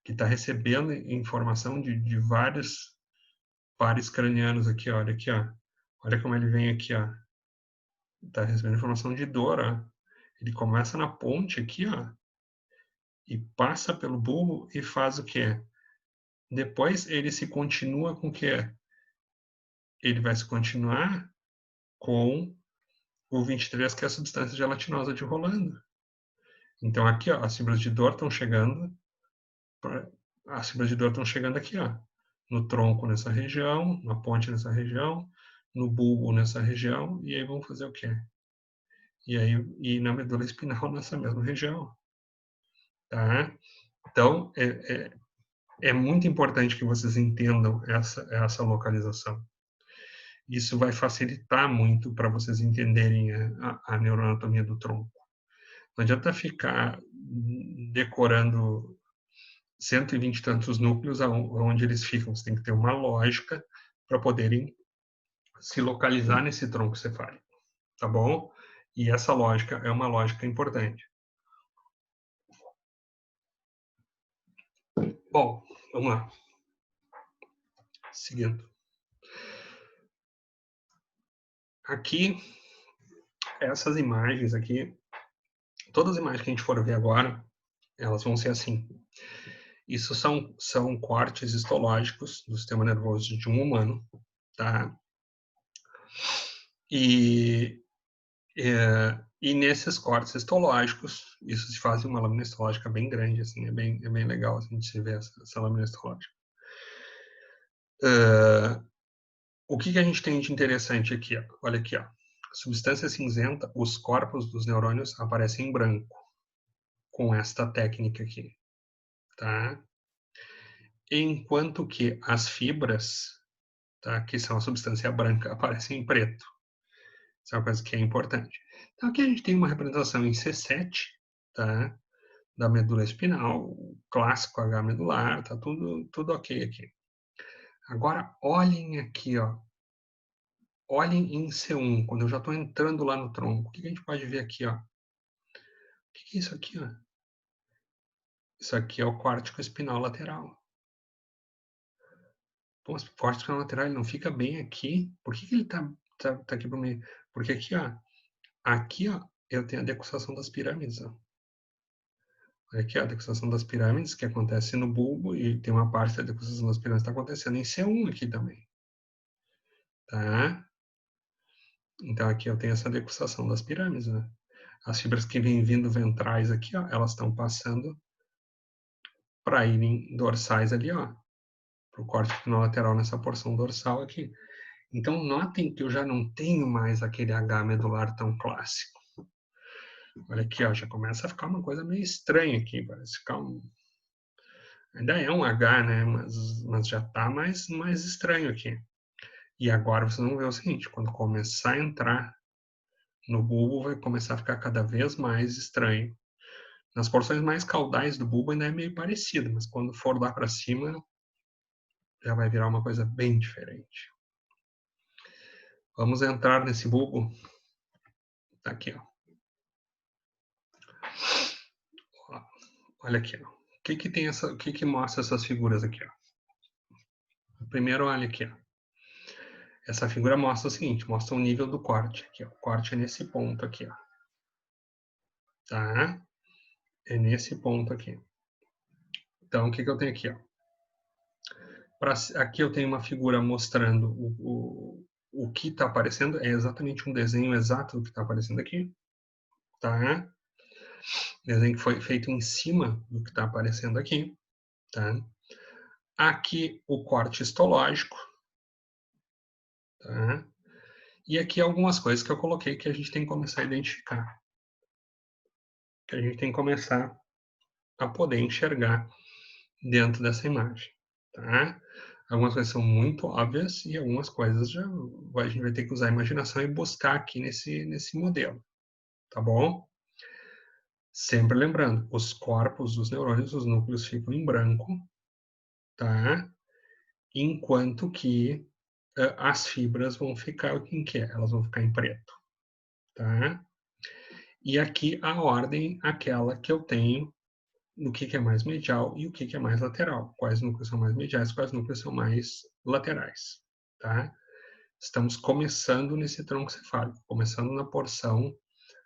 Que está recebendo informação de vários pares cranianos aqui, ó. Olha aqui, ó. Olha como ele vem aqui, ó. Está recebendo informação de dor, ó. Ele começa na ponte aqui, ó, e passa pelo bulbo e faz o quê? Depois ele se continua com o quê? Ele vai se continuar com o 23, que é a substância gelatinosa de Rolando. Então aqui, ó, as fibras de dor estão chegando, as fibras de dor estão chegando aqui, ó, no tronco nessa região, na ponte nessa região, no bulbo nessa região, e aí vão fazer o quê? E na medula espinal nessa mesma região, tá? Então, é muito importante que vocês entendam essa localização. Isso vai facilitar muito para vocês entenderem a neuroanatomia do tronco. Não adianta ficar decorando 120 e tantos núcleos aonde eles ficam. Você tem que ter uma lógica para poderem se localizar nesse tronco cefálico, tá bom? E essa lógica é uma lógica importante. Bom, vamos lá. Seguindo. Aqui, essas imagens aqui, todas as imagens que a gente for ver agora, elas vão ser assim. Isso são cortes histológicos do sistema nervoso de um humano, tá? E nesses cortes histológicos, isso se faz em uma lâmina histológica bem grande, assim, é bem legal assim, de se ver essa lâmina histológica. O que a gente tem de interessante aqui? Ó? Olha aqui, ó. Substância cinzenta, os corpos dos neurônios aparecem em branco, com esta técnica aqui, tá? Enquanto que as fibras, tá, que são a substância branca, aparecem em preto. Isso é uma coisa que é importante. Então aqui a gente tem uma representação em C7, tá? Da medula espinal, clássico H medular, tá tudo ok aqui. Agora olhem aqui, ó. Olhem em C1, quando eu já estou entrando lá no tronco. O que a gente pode ver aqui, ó? O que é isso aqui, ó? Isso aqui é o córtico espinal lateral. Pô, o córtico espinal lateral ele não fica bem aqui. Por que ele tá aqui pro meio? Porque aqui, ó, eu tenho a decussação das pirâmides, ó. Olha aqui, ó, a decussação das pirâmides, que acontece no bulbo, e tem uma parte da decussação das pirâmides que está acontecendo em C1 aqui também. Tá? Então, aqui eu tenho essa decussação das pirâmides, né? As fibras que vêm vindo ventrais aqui, ó, elas estão passando para irem dorsais ali, ó, para o corte espinal lateral nessa porção dorsal aqui. Então, notem que eu já não tenho mais aquele H medular tão clássico. Olha aqui, ó, já começa a ficar uma coisa meio estranha aqui, parece ficar ainda é um H, né, mas já está mais estranho aqui. E agora vocês vão ver o seguinte, quando começar a entrar no bulbo, vai começar a ficar cada vez mais estranho. Nas porções mais caudais do bulbo ainda é meio parecido, mas quando for lá para cima, já vai virar uma coisa bem diferente. Vamos entrar nesse bulbo. Tá aqui, ó. Olha aqui, ó. O que mostra essas figuras aqui, ó? Primeiro, olha aqui, ó. Essa figura mostra o seguinte, mostra o nível do corte aqui, ó. O corte é nesse ponto aqui, ó. Tá? É nesse ponto aqui. Então, o que eu tenho aqui, ó? Aqui eu tenho uma figura mostrando o que está aparecendo, é exatamente um desenho exato do que está aparecendo aqui, tá? Desenho que foi feito em cima do que está aparecendo aqui, tá? Aqui o corte histológico, tá? E aqui algumas coisas que eu coloquei que a gente tem que começar a identificar, que a gente tem que começar a poder enxergar dentro dessa imagem, tá? Algumas coisas são muito óbvias e algumas coisas a gente vai ter que usar a imaginação e buscar aqui nesse modelo, tá bom? Sempre lembrando, os corpos dos neurônios, os núcleos ficam em branco, tá? Enquanto que as fibras vão ficar em quê? Elas vão ficar em preto, tá? E aqui a ordem, aquela que eu tenho no que é mais medial e o que é mais lateral. Quais núcleos são mais mediais, quais núcleos são mais laterais, tá? Estamos começando nesse tronco cefálico, começando na porção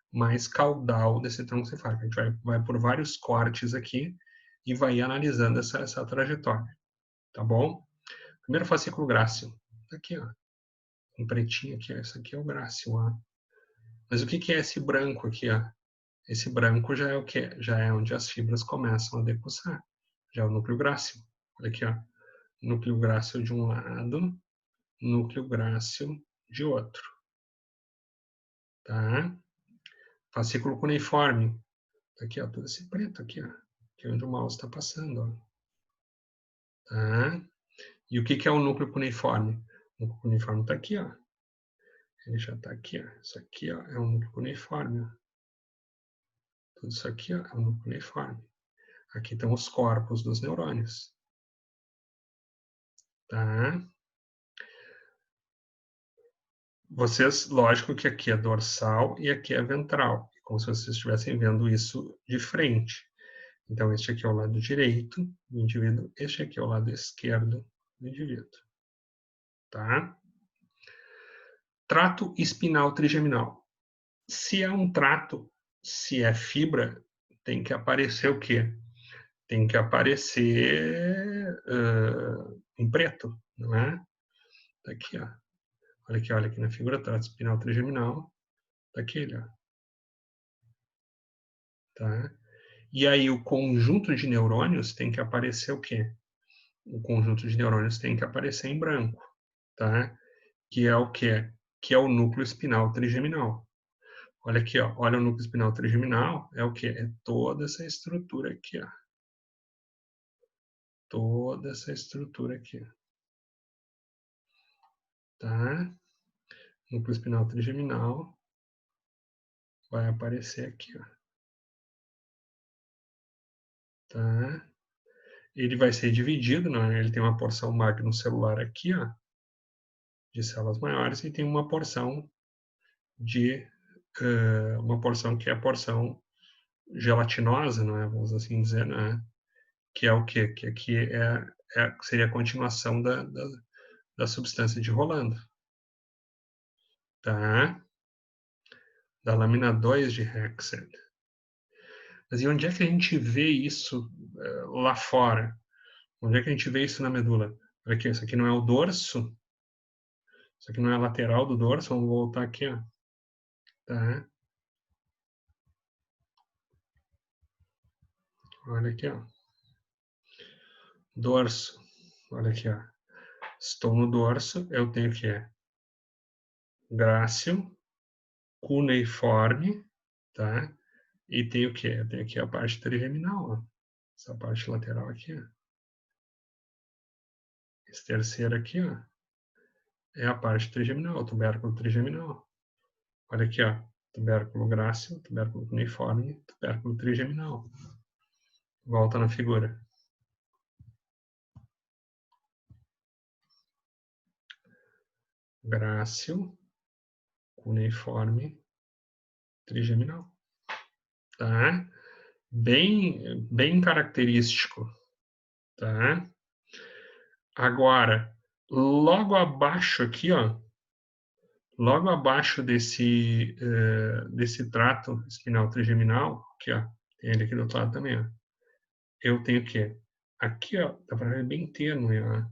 mais caudal desse tronco cefálico. A gente vai por vários cortes aqui e vai analisando essa trajetória, tá bom? Primeiro fascículo grácil, aqui, ó, em pretinho aqui, ó, esse aqui é o grácil, ó. Mas o que é esse branco aqui, ó? Esse branco já é o quê? Já é onde as fibras começam a decussar. Já é o núcleo grácil. Olha aqui, ó. Núcleo grácil de um lado, núcleo grácil de outro. Tá? Fascículo cuneiforme. Aqui, ó, todo esse preto aqui, ó. Aqui é onde o mouse está passando, ó. Tá? E o que é o núcleo cuneiforme? O núcleo cuneiforme está aqui, ó. Ele já está aqui, ó. Isso aqui, ó, é um núcleo cuneiforme, ó. Tudo isso aqui, ó, é um núcleo cuneiforme. Aqui estão os corpos dos neurônios. Tá? Vocês, lógico que aqui é dorsal e aqui é ventral, como se vocês estivessem vendo isso de frente. Então, este aqui é o lado direito do indivíduo, este aqui é o lado esquerdo do indivíduo. Tá? Trato espinal trigeminal. Se é um trato, se é fibra, tem que aparecer o quê? Tem que aparecer em preto, não é? Tá aqui, ó. Olha aqui na figura, trato espinal trigeminal. Tá aqui, ó. Tá? E aí o conjunto de neurônios tem que aparecer o quê? O conjunto de neurônios tem que aparecer em branco, tá? Que é o quê? Que é o núcleo espinal trigeminal. Olha aqui, ó. Olha o núcleo espinal trigeminal, é o quê? É toda essa estrutura aqui, ó. Toda essa estrutura aqui, tá? Núcleo espinal trigeminal vai aparecer aqui, ó. Tá? Ele vai ser dividido, né? Ele tem uma porção magnocelular aqui, ó, de células maiores, e tem uma porção de uma porção que é a porção gelatinosa, não é? Vamos assim dizer, né? Que é o quê? Que aqui seria a continuação da substância de Rolando, tá? Da lâmina 2 de Hexed. Mas e onde é que a gente vê isso lá fora? Onde é que a gente vê isso na medula? Olha aqui, isso aqui não é o dorso, isso aqui não é a lateral do dorso, vamos voltar aqui, ó. Tá? Olha aqui, ó. Dorso. Olha aqui, ó. Estou no dorso, eu tenho que grácil, cuneiforme, tá? E tenho o quê? Eu tenho aqui a parte trigeminal, ó. Essa parte lateral aqui, ó. Esse terceiro aqui, ó, é a parte trigeminal, o tubérculo trigeminal. Olha aqui, ó. Tubérculo grácil, tubérculo cuneiforme, tubérculo trigeminal. Volta na figura. Grácil, cuneiforme, trigeminal. Tá? Bem característico. Tá? Agora, logo abaixo aqui, ó, logo abaixo desse trato espinal trigeminal, aqui, ó, tem ele aqui do outro lado também, ó, eu tenho o quê? Aqui, ó, dá para ver bem tênue, ó,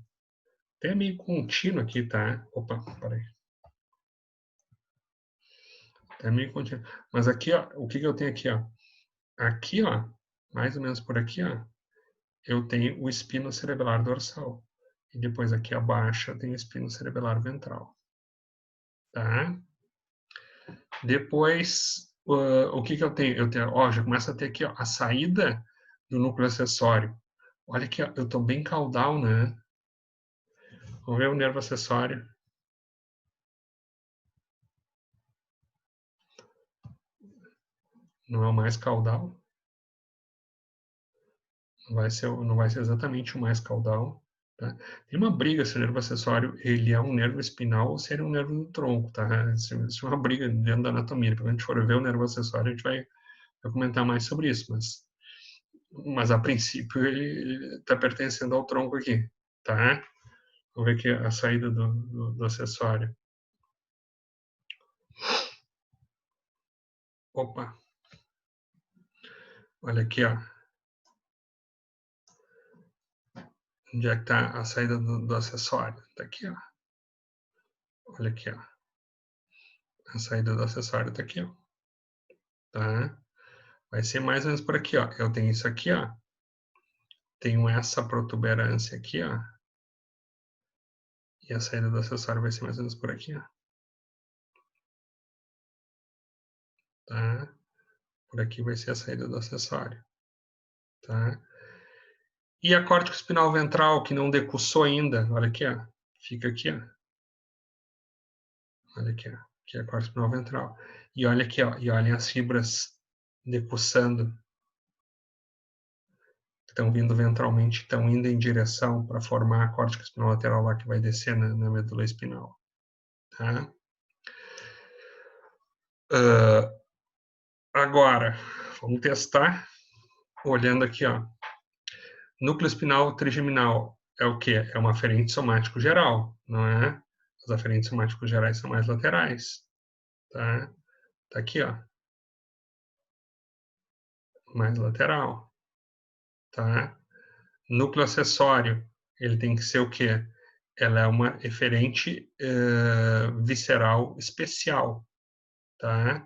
até meio contínuo aqui, tá? Opa, peraí. Até meio contínuo. Mas aqui, ó, o que eu tenho aqui, ó? Aqui, ó, mais ou menos por aqui, ó, eu tenho o espino cerebelar dorsal. E depois aqui abaixo eu tenho o espino cerebelar ventral. Tá? Depois, o que eu tenho? Ó, já começa a ter aqui, ó, a saída do núcleo acessório. Olha aqui, ó, eu estou bem caudal, né? Vamos ver o nervo acessório. Não é o mais caudal. Não vai ser exatamente o mais caudal. Tá? Tem uma briga se o nervo acessório ele é um nervo espinal ou se ele é um nervo do tronco, tá? Isso é uma briga dentro da anatomia. Quando a gente for ver o nervo acessório, a gente vai comentar mais sobre isso, mas a princípio ele está pertencendo ao tronco aqui, tá? Vamos ver aqui a saída do acessório. Opa! Olha aqui, ó. Onde é que está a saída do acessório? Está aqui, ó. Olha aqui, ó. A saída do acessório está aqui, ó. Tá? Vai ser mais ou menos por aqui, ó. Eu tenho isso aqui, ó. Tenho essa protuberância aqui, ó. E a saída do acessório vai ser mais ou menos por aqui, ó. Tá? Por aqui vai ser a saída do acessório. Tá? E a córtex espinal ventral, que não decussou ainda, olha aqui, ó. Fica aqui, ó. Olha aqui, ó. que é a corte espinal ventral. E olha aqui, ó, e olhem as fibras decussando, que estão vindo ventralmente, estão indo em direção para formar a corte espinal lateral lá que vai descer na medula espinal. Tá? Agora, vamos testar, olhando aqui, ó. Núcleo espinal trigeminal é o quê? É um aferente somático geral, não é? Os aferentes somáticos gerais são mais laterais, tá? Tá aqui, ó. Mais lateral, tá? Núcleo acessório, ele tem que ser o quê? Ela é uma eferente visceral especial, tá?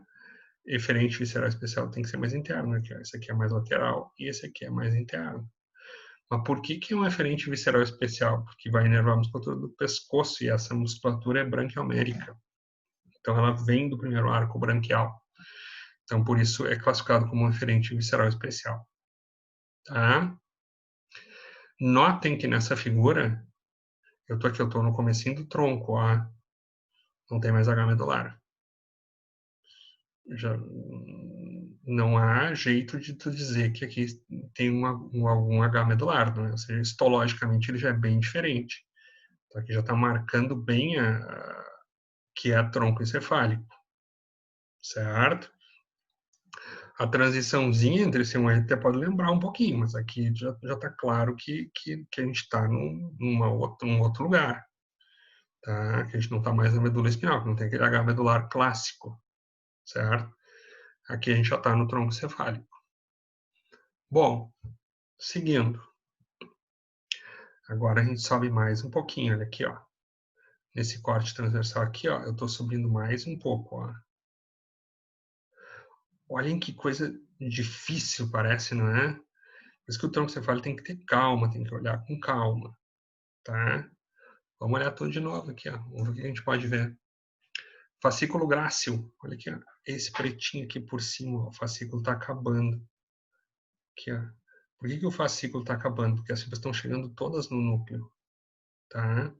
Eferente visceral especial tem que ser mais interno aqui, ó. Esse aqui é mais lateral e esse aqui é mais interno. Mas por que é um eferente visceral especial? Porque vai inervar a musculatura do pescoço e essa musculatura é branquiomérica. Então ela vem do primeiro arco branquial. Então por isso é classificado como um eferente visceral especial. Tá? Notem que nessa figura, eu estou no comecinho do tronco, ó. Não tem mais H medular. Já não há jeito de tu dizer que aqui tem algum H medular, né? Ou seja, histologicamente ele já é bem diferente. Então, aqui já está marcando bem que é tronco encefálico, certo? A transiçãozinha entre esse um e até pode lembrar um pouquinho, mas aqui já está claro que a gente está num outro lugar, tá? Que a gente não está mais na medula espinal, que não tem aquele H medular clássico, certo? Aqui a gente já está no tronco cefálico. Bom, seguindo. Agora a gente sobe mais um pouquinho, olha aqui, ó. Nesse corte transversal aqui, ó, eu estou subindo mais um pouco, ó. Olhem que coisa difícil parece, não é? Por isso que o tronco cefálico tem que ter calma, tem que olhar com calma, tá? Vamos olhar tudo de novo aqui, ó. Vamos ver o que a gente pode ver. Fascículo grácil, olha aqui, ó. Esse pretinho aqui por cima, ó, o fascículo está acabando. Aqui, ó. Por que o fascículo está acabando? Porque as fibras estão chegando todas no núcleo, tá?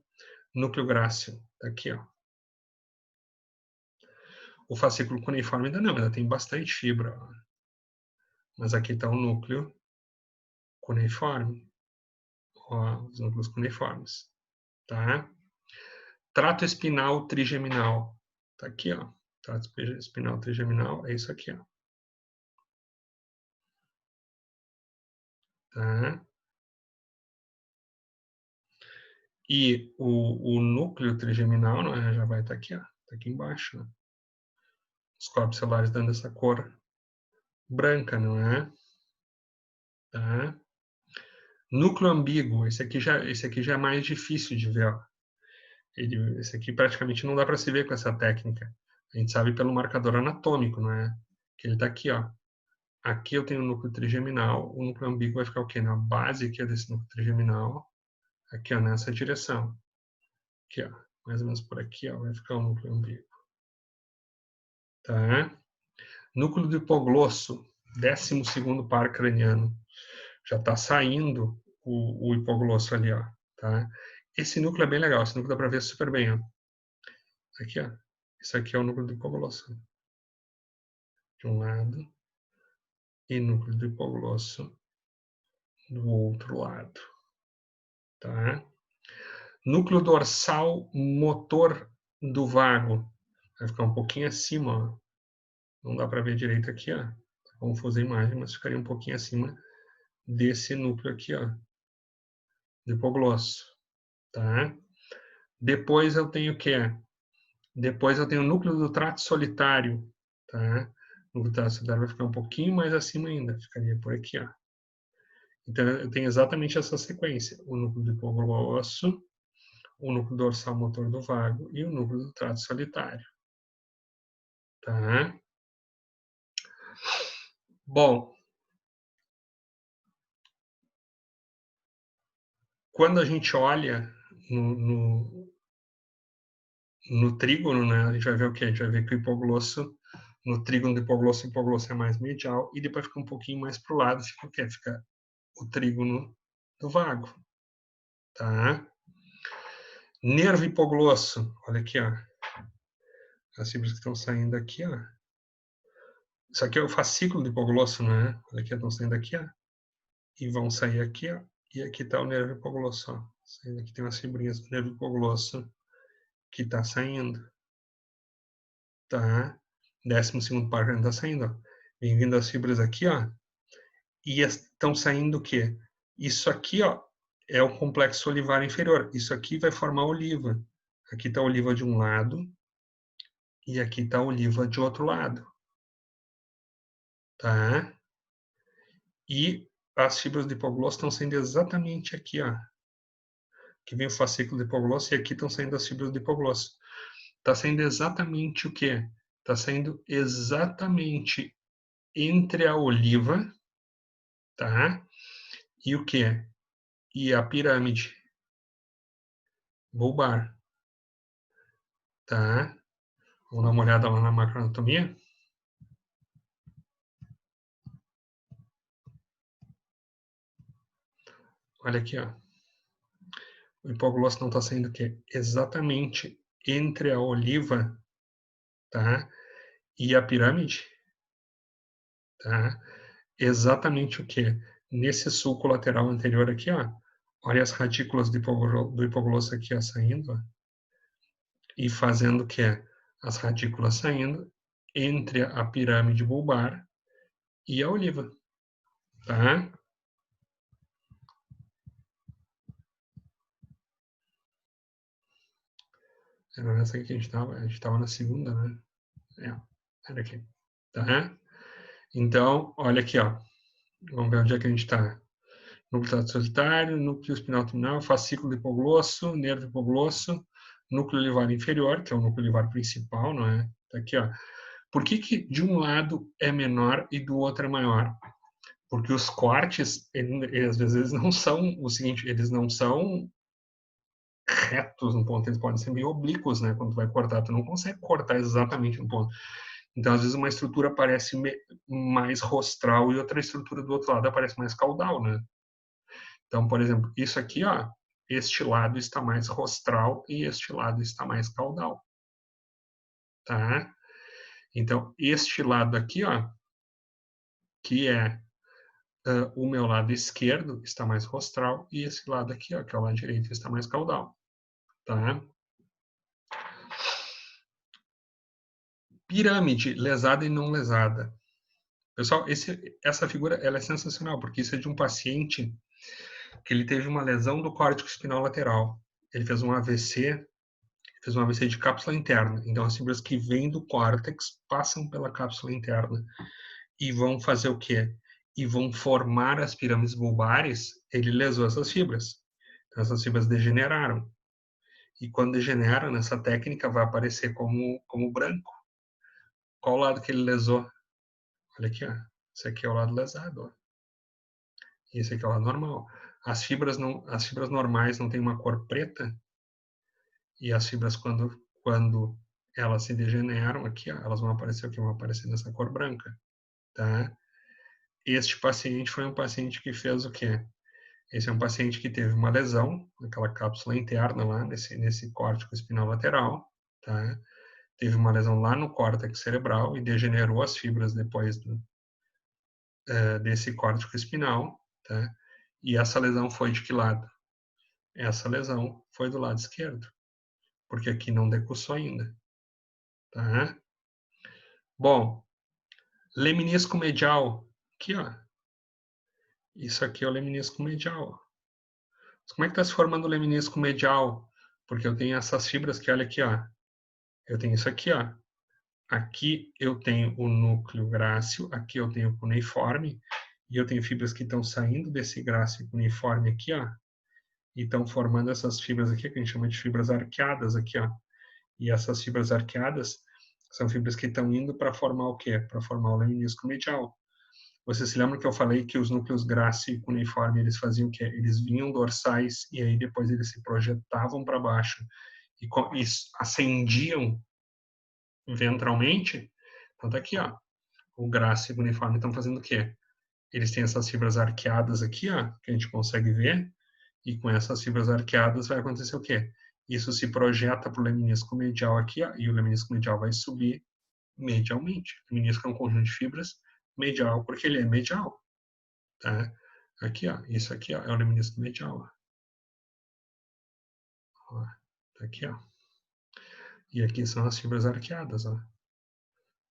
Núcleo grácil, tá aqui, ó. O fascículo cuneiforme ainda tem bastante fibra, ó. Mas aqui está o núcleo cuneiforme, ó, os núcleos cuneiformes, tá? Trato espinal trigeminal, tá aqui, ó. Trato espinal trigeminal é isso aqui, ó. Tá? E o núcleo trigeminal, né, já vai estar aqui, ó. Tá aqui embaixo, né? Os corpos celulares dando essa cor branca, não é? Tá? Núcleo ambíguo, esse aqui já é mais difícil de ver, ó. Esse aqui praticamente não dá para se ver com essa técnica. A gente sabe pelo marcador anatômico, não é? Que ele está aqui, ó. Aqui eu tenho o núcleo trigeminal, o núcleo ambíguo vai ficar o quê? Na base aqui desse núcleo trigeminal, aqui, ó, nessa direção. Aqui, ó, mais ou menos por aqui, ó, vai ficar o núcleo ambíguo. Tá? Núcleo do hipoglosso, 12º par craniano. Já está saindo o hipoglosso ali, ó. Tá? Esse núcleo é bem legal, esse núcleo dá para ver super bem, ó. Aqui, ó. Isso aqui é o núcleo do hipoglosso. De um lado. E núcleo do hipoglosso do outro lado. Tá? Núcleo dorsal motor do vago. Vai ficar um pouquinho acima, ó. Não dá para ver direito aqui, ó. Tá confusa a imagem, mas ficaria um pouquinho acima desse núcleo aqui, ó. Do hipoglosso. Tá? Depois eu tenho o quê? Depois eu tenho o núcleo do trato solitário. Tá? O núcleo do trato solitário vai ficar um pouquinho mais acima ainda. Ficaria por aqui, ó. Então, eu tenho exatamente essa sequência. O núcleo do hipoglosso, o núcleo dorsal motor do vago e o núcleo do trato solitário. Tá? Bom, quando a gente olha no trígono, né, a gente vai ver o quê? A gente vai ver que o hipoglosso, no trígono do hipoglosso, o hipoglosso é mais medial e depois fica um pouquinho mais para o lado, fica o quê? Fica o trígono do vago. Tá? Nervo hipoglosso, olha aqui, ó. As fibras que estão saindo aqui, ó. Isso aqui é o fascículo do hipoglosso, não é? Olha aqui, estão saindo aqui, ó. E vão sair aqui, ó. E aqui está o nervo hipoglosso, ó. Saindo aqui tem umas fibrinhas do nervo hipoglosso que está saindo. Tá? 12º par está saindo, ó. Vem vindo as fibras aqui, ó. E estão saindo o quê? Isso aqui, ó, é o complexo olivar inferior. Isso aqui vai formar oliva. Aqui está a oliva de um lado e aqui está a oliva de outro lado. Tá? E as fibras do hipoglosso estão saindo exatamente aqui, ó. Aqui vem o fascículo do hipoglosso e aqui estão saindo as fibras do hipoglosso. Está saindo exatamente o quê? Está saindo exatamente entre a oliva, tá? E o quê? E a pirâmide bulbar, tá? Vamos dar uma olhada lá na macroanatomia. Olha aqui, ó. O hipoglosso não está saindo o quê? Exatamente entre a oliva, tá? E a pirâmide, tá? Exatamente o quê? Nesse sulco lateral anterior aqui, ó. Olha as radículas do hipoglosso aqui, ó, saindo, ó. E fazendo o quê? As radículas saindo entre a pirâmide bulbar e a oliva, tá? Era nessa aqui que a gente estava na segunda, né? Era aqui, tá? Então, olha aqui, ó. Vamos ver onde é que a gente está. Núcleo solitário, núcleo espinal terminal, fascículo hipoglosso, nervo hipoglosso, núcleo olivar inferior, que é o núcleo olivar principal, não é? Tá aqui, ó. Por que que de um lado é menor e do outro é maior? Porque os cortes, às vezes não são o seguinte, eles não são retos no ponto, eles podem ser meio oblíquos, né? Quando tu vai cortar, tu não consegue cortar exatamente no ponto. Então, às vezes, uma estrutura parece mais rostral e outra estrutura do outro lado aparece mais caudal, né? Então, por exemplo, isso aqui, ó, este lado está mais rostral e este lado está mais caudal, tá? Então, este lado aqui, ó, que é o meu lado esquerdo, está mais rostral, e esse lado aqui, ó, que é o lado direito, está mais caudal, tá? Pirâmide, lesada e não lesada. Pessoal, essa figura ela é sensacional, porque isso é de um paciente que ele teve uma lesão do córtex espinal lateral. Ele fez um AVC de cápsula interna. Então, as fibras que vêm do córtex passam pela cápsula interna e vão fazer o quê? E vão formar as pirâmides bulbares. Ele lesou essas fibras. Então, essas fibras degeneraram. E quando degenera, nessa técnica, vai aparecer como branco. Qual lado que ele lesou? Olha aqui, ó. Esse aqui é o lado lesado, ó. E esse aqui é o lado normal. As fibras normais não têm uma cor preta, e as fibras, quando elas se degeneram aqui, ó, elas vão aparecer aqui, vão aparecer nessa cor branca, tá? Este paciente foi um paciente que fez o quê? Esse é um paciente que teve uma lesão naquela cápsula interna lá, nesse córtex espinal lateral, tá? Teve uma lesão lá no córtex cerebral e degenerou as fibras depois desse córtex espinal, tá? E essa lesão foi de que lado? Essa lesão foi do lado esquerdo, porque aqui não decussou ainda, tá? Bom, lemnisco medial, aqui, ó. Isso aqui é o lemnisco medial. Mas como é que está se formando o lemnisco medial? Porque eu tenho essas fibras que, olha aqui, ó. Eu tenho isso aqui, ó. Aqui eu tenho o núcleo grácil, aqui eu tenho o cuneiforme, e eu tenho fibras que estão saindo desse grácil cuneiforme aqui, ó, e estão formando essas fibras aqui, que a gente chama de fibras arqueadas aqui, ó. E essas fibras arqueadas são fibras que estão indo para formar o quê? Para formar o lemnisco medial. Você se lembra que eu falei que os núcleos grácil e cuneiforme, eles faziam o quê? Eles vinham dorsais e aí depois eles se projetavam para baixo e ascendiam ventralmente? Então tá aqui, ó. O grácil e o cuneiforme estão fazendo o quê? Eles têm essas fibras arqueadas aqui, ó, que a gente consegue ver, e com essas fibras arqueadas vai acontecer o quê? isso se projeta para o lemnisco medial aqui, ó, e o lemnisco medial vai subir medialmente. O lemnisco é um conjunto de fibras medial, porque ele é medial. Tá? Aqui, ó, isso aqui ó, é o lemnisco medial. Ó. Tá aqui, ó. E aqui são as fibras arqueadas. Ó.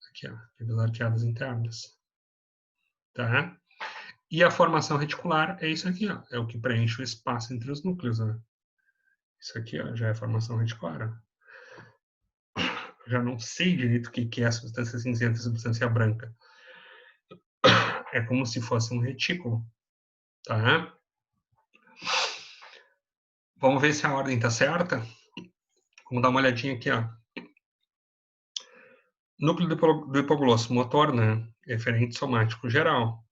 Aqui, ó, fibras arqueadas internas. Tá? E a formação reticular é isso aqui, ó, é o que preenche o espaço entre os núcleos. Ó. Isso aqui ó, já é a formação reticular. Ó. Já não sei direito o que é a substância cinzenta e a substância branca. É como se fosse um retículo. Tá? Vamos ver se a ordem está certa? Vamos dar uma olhadinha aqui. Ó. Núcleo do hipoglosso motor, né? Eferente somático geral.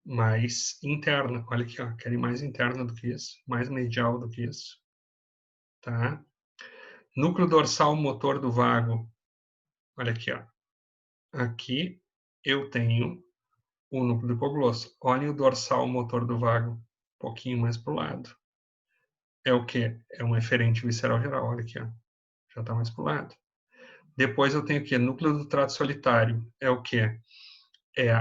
Mais interna. Olha aqui, ó. Querem mais interna do que isso. Mais medial do que isso. Tá? Núcleo dorsal motor do vago. Olha aqui, ó. Aqui eu tenho o núcleo do hipoglosso. Olha o dorsal motor do vago. Um pouquinho mais para o lado. É o quê? É um eferente visceral geral. Olha aqui, ó. Já está mais para o lado. Depois eu tenho o quê? Núcleo do trato solitário. É o quê? É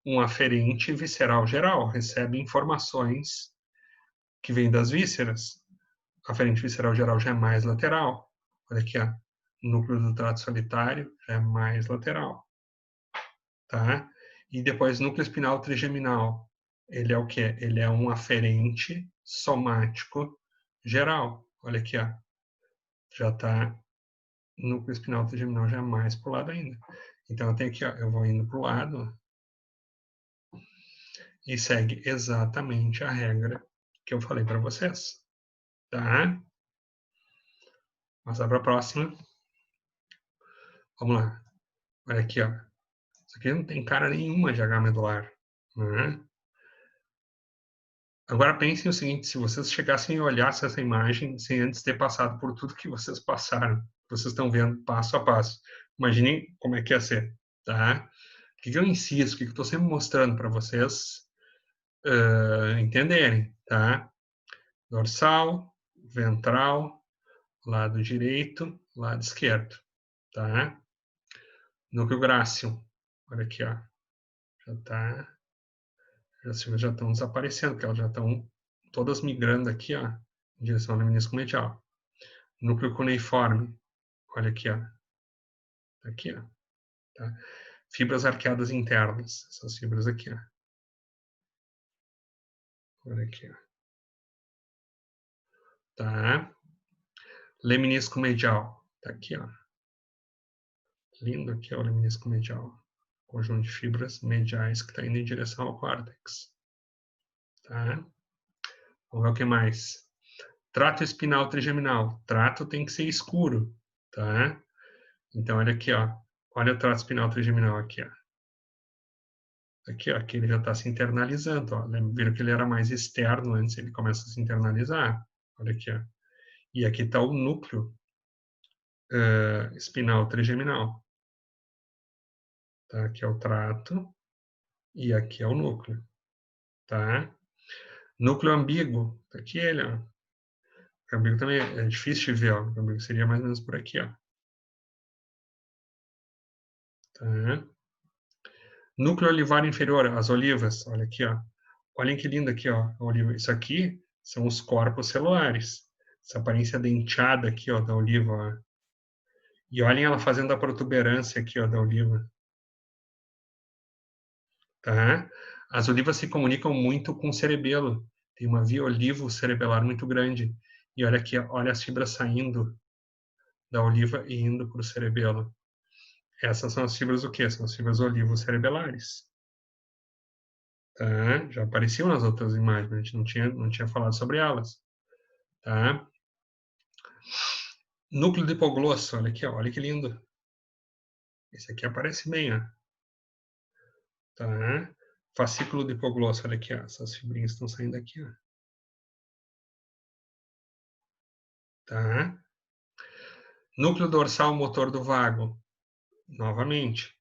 um aferente visceral geral. Recebe informações que vêm das vísceras. Aferente visceral geral já é mais lateral. Olha aqui, ó. Núcleo do trato solitário já é mais lateral. Tá? E depois núcleo espinal trigeminal. Ele é o quê? Ele é um aferente somático geral. Olha aqui, ó. Já está núcleo espinal trigeminal já é mais para o lado ainda. Então eu tenho aqui, ó, eu vou indo para o lado e segue exatamente a regra que eu falei para vocês. Tá? Passar para a próxima. Vamos lá. Olha aqui, ó. Isso aqui não tem cara nenhuma de H medular. Né? Agora pensem o seguinte, se vocês chegassem e olhassem essa imagem sem antes ter passado por tudo que vocês passaram, vocês estão vendo passo a passo. Imaginem como é que ia ser, tá? O que eu insisto, o que eu estou sempre mostrando para vocês entenderem, tá? Dorsal, ventral, lado direito, lado esquerdo, tá? Núcleo grácil, olha aqui, ó. Já tá, as fibras já estão desaparecendo, porque elas já estão todas migrando aqui, ó, em direção ao lemnisco medial. Núcleo cuneiforme, olha aqui, ó. Aqui, ó. Tá? Fibras arqueadas internas, essas fibras aqui, ó. Olha aqui, ó. Tá? Lemnisco medial, tá aqui, ó. Lindo aqui, ó, o lemnisco medial. Conjunto de fibras mediais que está indo em direção ao córtex. Tá? Vamos ver o que mais. Trato espinal trigeminal. Trato tem que ser escuro, tá? Então, olha aqui, ó. Olha o trato espinal trigeminal aqui, ó. Aqui, ó, aqui ele já está se internalizando, ó. Viram que ele era mais externo antes, ele começa a se internalizar. Olha aqui, ó. E aqui está o núcleo espinal trigeminal. Tá? Aqui é o trato e aqui é o núcleo, tá? Núcleo ambíguo, tá aqui ele, ó. O ambíguo também é difícil de ver, ó. O ambíguo seria mais ou menos por aqui, ó. Tá? Núcleo olivar inferior, as olivas, olha aqui, ó. Olhem que lindo aqui, ó, a oliva. Isso aqui são os corpos celulares. Essa aparência denteada aqui, ó, da oliva, ó. E olhem ela fazendo a protuberância aqui, ó, da oliva. Tá? As olivas se comunicam muito com o cerebelo. Tem uma via olivo-cerebelar muito grande. E olha aqui, olha as fibras saindo da oliva e indo para o cerebelo. Essas são as fibras o quê? São as fibras olivo-cerebelares. Tá? Já apareciam nas outras imagens, a gente não tinha falado sobre elas. Tá? Núcleo de hipoglosso, olha aqui, ó, olha que lindo. Esse aqui aparece bem, ó. Tá? Fascículo de hipoglosso, olha aqui, ó, essas fibrinhas estão saindo aqui, ó. Tá? Núcleo dorsal motor do vago, novamente,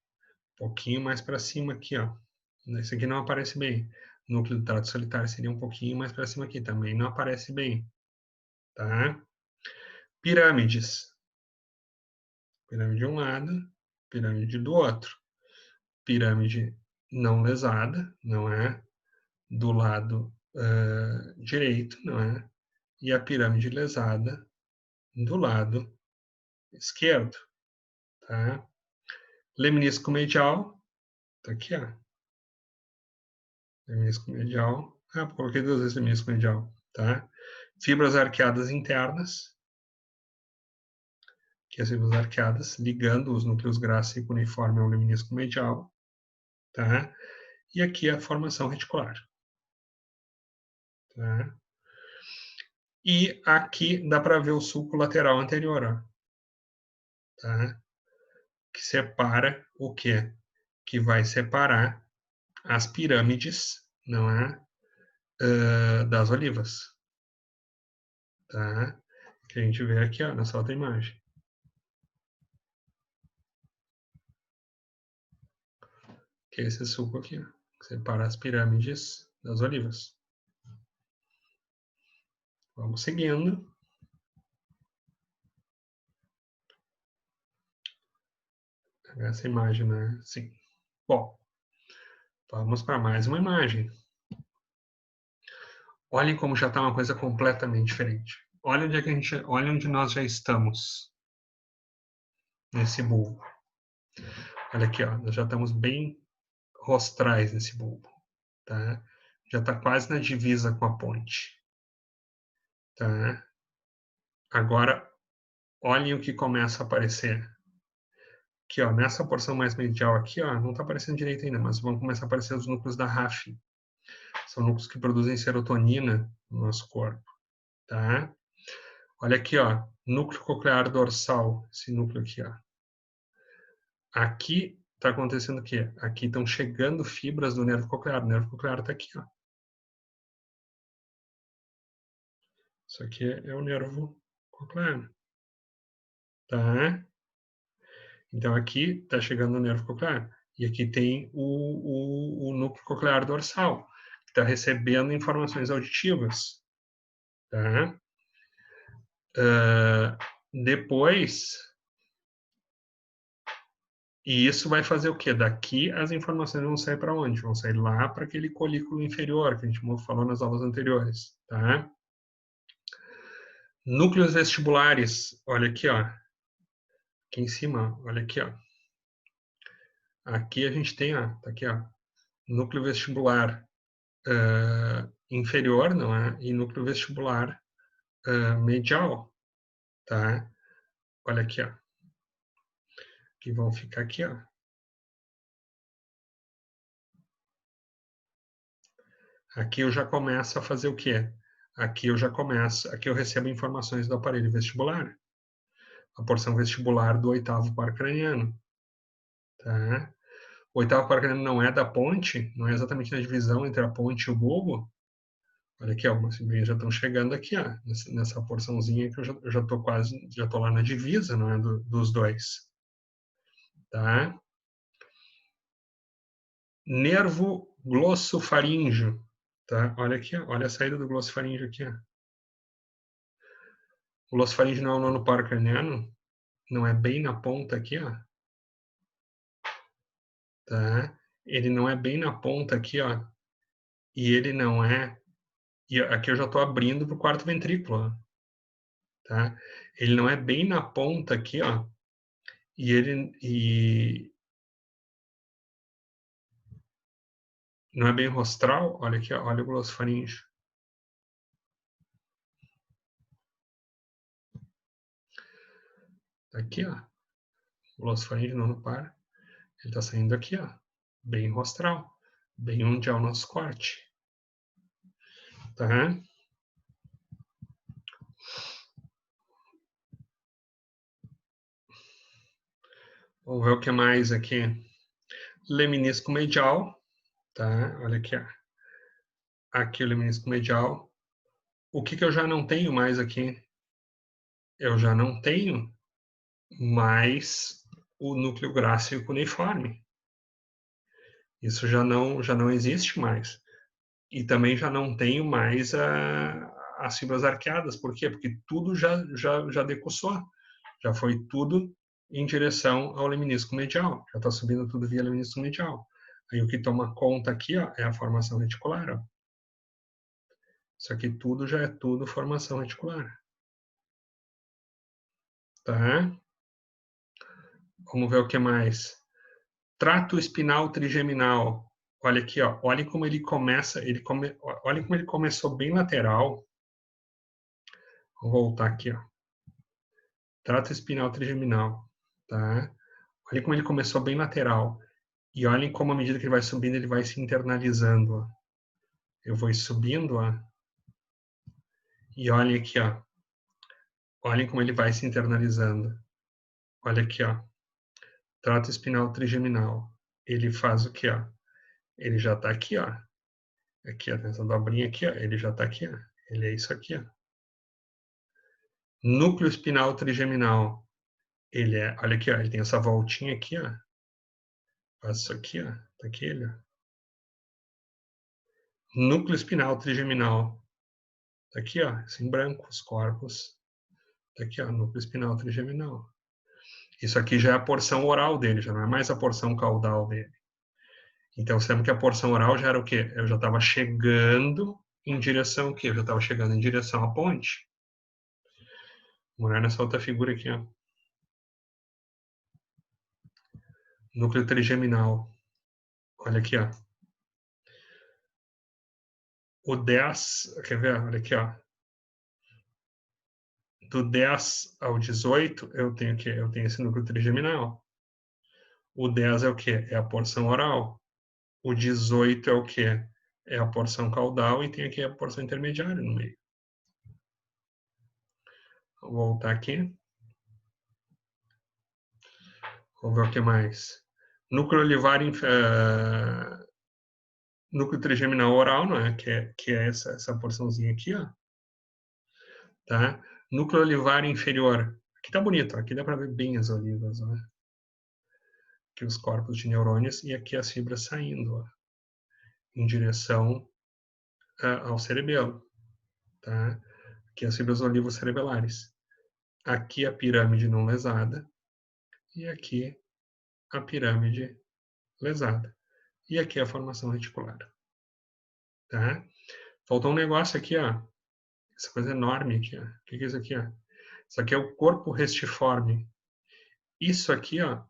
um pouquinho mais para cima aqui, ó. Esse aqui não aparece bem. Núcleo do trato solitário seria um pouquinho mais para cima aqui, também não aparece bem. tá? Pirâmides. Pirâmide de um lado, pirâmide do outro. Pirâmide não lesada, não é? Do lado direito, não é? E a pirâmide lesada do lado esquerdo, tá? Lemnisco medial, tá aqui, ó. Lemnisco medial. Coloquei 2 vezes lemnisco medial, tá? Fibras arqueadas internas, que as fibras arqueadas ligando os núcleos graxa e cuneiforme ao lemnisco medial, tá? E aqui a formação reticular, tá? E aqui dá para ver o sulco lateral anterior, ó, tá? Que separa o quê? Que vai separar as pirâmides, não é? Das olivas, tá? Que a gente vê aqui, ó, nessa outra imagem. Que é esse sulco aqui, ó, que separa as pirâmides das olivas. Vamos seguindo. Essa imagem, né? Sim. Bom, vamos para mais uma imagem. Olhem como já está uma coisa completamente diferente. Olha onde nós já estamos nesse bulbo. Olha aqui, ó, nós já estamos bem rostrais nesse bulbo, tá? Já está quase na divisa com a ponte, tá? Agora, olhem o que começa a aparecer. Aqui, ó, nessa porção mais medial aqui, ó, não está aparecendo direito ainda, mas vão começar a aparecer os núcleos da RAF. São núcleos que produzem serotonina no nosso corpo, tá? Olha aqui, ó, núcleo coclear dorsal, esse núcleo aqui, ó. Aqui está acontecendo o quê? Aqui estão chegando fibras do nervo coclear. O nervo coclear está aqui, ó. Isso aqui é o nervo coclear, tá? Então aqui está chegando o nervo coclear. E aqui tem o núcleo coclear dorsal, que está recebendo informações auditivas, tá? Depois, e isso vai fazer o quê? Daqui as informações vão sair para onde? Vão sair lá para aquele colículo inferior que a gente falou nas aulas anteriores, tá? Núcleos vestibulares, olha aqui, ó. Aqui em cima, olha aqui, ó. Aqui a gente tem, ó, tá aqui, ó, núcleo vestibular inferior, não é? E núcleo vestibular medial, tá? Olha aqui, ó. Que vão ficar aqui, ó. Aqui eu já começo a fazer o quê? Aqui eu recebo informações do aparelho vestibular. A porção vestibular do 8º par craniano, tá? O 8º par craniano não é da ponte, não é exatamente na divisão entre a ponte e o bulbo. Olha aqui, ó, as fibrinhas já estão chegando aqui, ó, nessa porçãozinha que eu já estou quase, já estou lá na divisa, não é, dos dois, tá? Nervo glossofaríngeo, tá? Olha aqui, ó, olha a saída do glossofaríngeo aqui, ó. O glossofaríngeo não é o nono par craniano, não é bem na ponta aqui, ó, tá? Ele não é bem na ponta aqui, ó, e ele não é, e aqui eu já estou abrindo para o quarto ventrículo, ó, tá? Ele não é bem na ponta aqui, ó, e não é bem rostral, olha aqui, ó, olha o glossofaríngeo. Aqui, ó, o glossofaríngeo não para, ele está saindo aqui, ó, bem rostral, bem onde é o nosso corte, tá? Vamos ver o que mais aqui. Lemnisco medial, tá? Olha aqui, ó. Aqui o lemnisco medial. O que eu já não tenho mais aqui? Eu já não tenho mais o núcleo grácil cuneiforme. Isso já não existe mais. E também já não tenho mais as fibras arqueadas. Por quê? Porque tudo já decussou. Já foi tudo em direção ao leminisco medial. Já está subindo tudo via leminisco medial. Aí o que toma conta aqui, ó, é a formação reticular. Ó. Isso aqui tudo já é tudo formação reticular. Tá? Vamos ver o que mais. Trato espinal trigeminal. Olha aqui, ó. Olha como ele começa. Olha como ele começou bem lateral. Vou voltar aqui, ó. Trato espinal trigeminal. Tá? Olha como ele começou bem lateral. E olhem como, à medida que ele vai subindo, ele vai se internalizando. Ó. Eu vou subindo, ó. E olhem aqui, ó. Olhem como ele vai se internalizando. Olha aqui, ó. Trato espinal trigeminal. Ele faz o quê, ó? Ele já está aqui, ó. Aqui, ó, essa dobrinha aqui, ó. Ele já está aqui, ó. Ele é isso aqui, ó. Núcleo espinal trigeminal. Ele é, olha aqui, ó. Ele tem essa voltinha aqui, ó. Faz isso aqui, ó. Tá aqui ele, ó. Núcleo espinal trigeminal. Tá aqui, ó. Assim, em branco, os corpos. Tá aqui, ó. Núcleo espinal trigeminal. Isso aqui já é a porção oral dele, já não é mais a porção caudal dele. Então, você lembra que a porção oral já era o quê? Eu já estava chegando em direção ao quê? Eu já estava chegando em direção à ponte. Vamos olhar nessa outra figura aqui, ó. Núcleo trigeminal. Olha aqui, ó. O 10, quer ver? Olha aqui, ó. Do 10 ao 18, eu tenho o quê? Eu tenho esse núcleo trigeminal. O 10 é o quê? É a porção oral. O 18 é o quê? É a porção caudal e tem aqui a porção intermediária no meio. Vou voltar aqui. Vamos ver o que mais. Núcleo olivar, núcleo trigeminal oral, não é? Que é essa porçãozinha aqui, ó. Tá? Núcleo olivar inferior. Aqui tá bonito, ó. Aqui dá para ver bem as olivas, né? Aqui os corpos de neurônios e aqui as fibras saindo, ó, em direção ao cerebelo, tá? Aqui as fibras olivo-cerebelares. Aqui a pirâmide não lesada e aqui a pirâmide lesada. E aqui a formação reticular, tá? Faltou um negócio aqui, ó. Essa coisa enorme aqui, ó. O que é isso aqui, ó? Isso aqui é o corpo restiforme. Isso aqui, ó,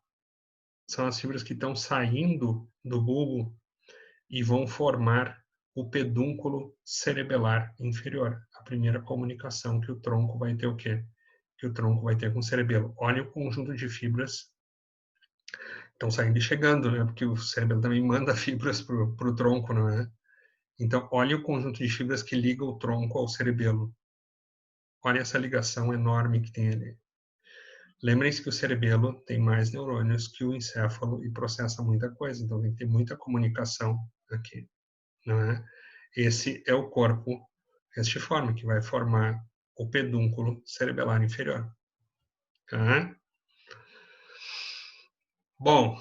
são as fibras que estão saindo do bulbo e vão formar o pedúnculo cerebelar inferior. A primeira comunicação que o tronco vai ter o quê? Que o tronco vai ter com o cerebelo. Olha o conjunto de fibras estão saindo e chegando, né? Porque o cerebelo também manda fibras para o tronco, não é? Então, olha o conjunto de fibras que liga o tronco ao cerebelo. Olha essa ligação enorme que tem ali. Lembrem-se que o cerebelo tem mais neurônios que o encéfalo e processa muita coisa, então tem que ter muita comunicação aqui, não é? Esse é o corpo restiforme, que vai formar o pedúnculo cerebelar inferior. Tá? Bom,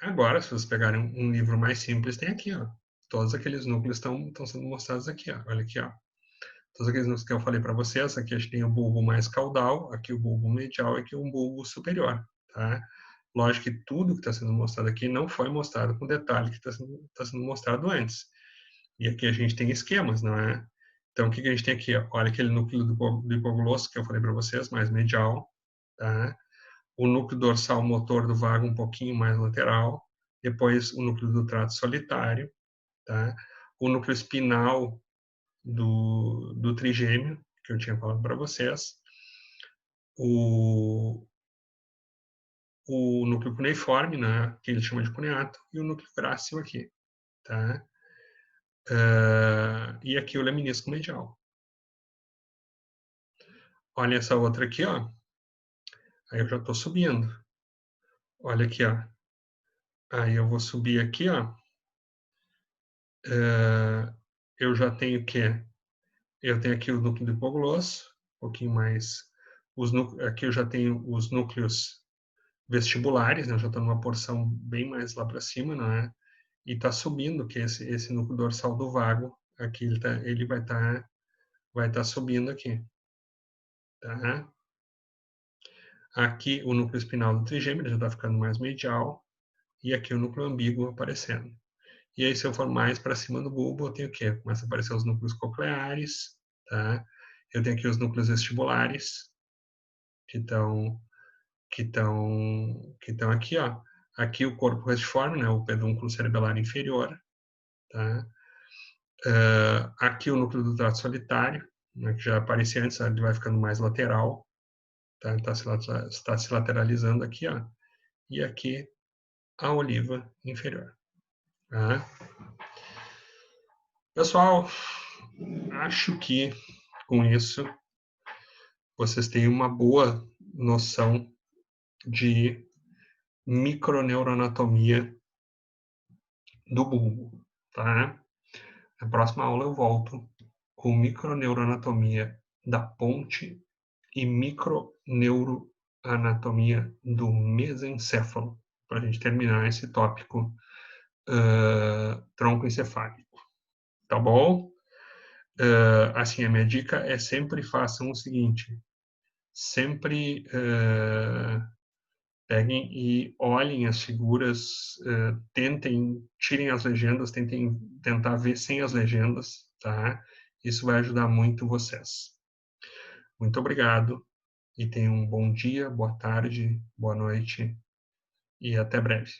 agora, se vocês pegarem um livro mais simples, tem aqui, ó. Todos aqueles núcleos estão sendo mostrados aqui, ó. Olha aqui, ó. Todos aqueles núcleos que eu falei para vocês, aqui a gente tem o bulbo mais caudal, aqui o bulbo medial e aqui o bulbo superior, tá? Lógico que tudo que está sendo mostrado aqui não foi mostrado com detalhe que está sendo mostrado antes. E aqui a gente tem esquemas, não é? Então, o que a gente tem aqui? Ó? Olha aquele núcleo do hipoglosso que eu falei para vocês, mais medial, tá? O núcleo dorsal motor do vago um pouquinho mais lateral, depois o núcleo do trato solitário, tá? O núcleo espinal do trigêmeo, que eu tinha falado para vocês, o núcleo cuneiforme, né, que ele chama de cuneato, e o núcleo grácil aqui, tá? E aqui o leminisco medial. Olha essa outra aqui, ó. Aí eu já estou subindo. Olha aqui, ó. Aí eu vou subir aqui, ó. Eu já tenho o quê? Eu tenho aqui o núcleo do hipoglosso, um pouquinho mais. Aqui eu já tenho os núcleos vestibulares, né? Eu já estou numa porção bem mais lá para cima, não é? E está subindo, que é esse núcleo dorsal do vago aqui ele vai tá subindo aqui, tá? Aqui o núcleo espinal do trigêmeo já está ficando mais medial, e aqui o núcleo ambíguo aparecendo. E aí, se eu for mais para cima do bulbo, eu tenho o quê? Começa a aparecer os núcleos cocleares, tá? Eu tenho aqui os núcleos vestibulares, que estão aqui, ó. Aqui o corpo restiforme, né? O pedúnculo cerebelar inferior, tá? Aqui o núcleo do trato solitário, né, que já aparecia antes, ele vai ficando mais lateral, tá? Está se lateralizando aqui, ó. E aqui a oliva inferior, tá? Pessoal, acho que com isso vocês têm uma boa noção de microneuroanatomia do bulbo, tá? Na próxima aula eu volto com microneuroanatomia da ponte e microneuroanatomia do mesencéfalo, para a gente terminar esse tópico tronco encefálico, tá bom? Assim, a minha dica é sempre façam o seguinte, sempre peguem e olhem as figuras, tentem, tirem as legendas, tentem tentar ver sem as legendas, tá? Isso vai ajudar muito vocês. Muito obrigado e tenham um bom dia, boa tarde, boa noite e até breve.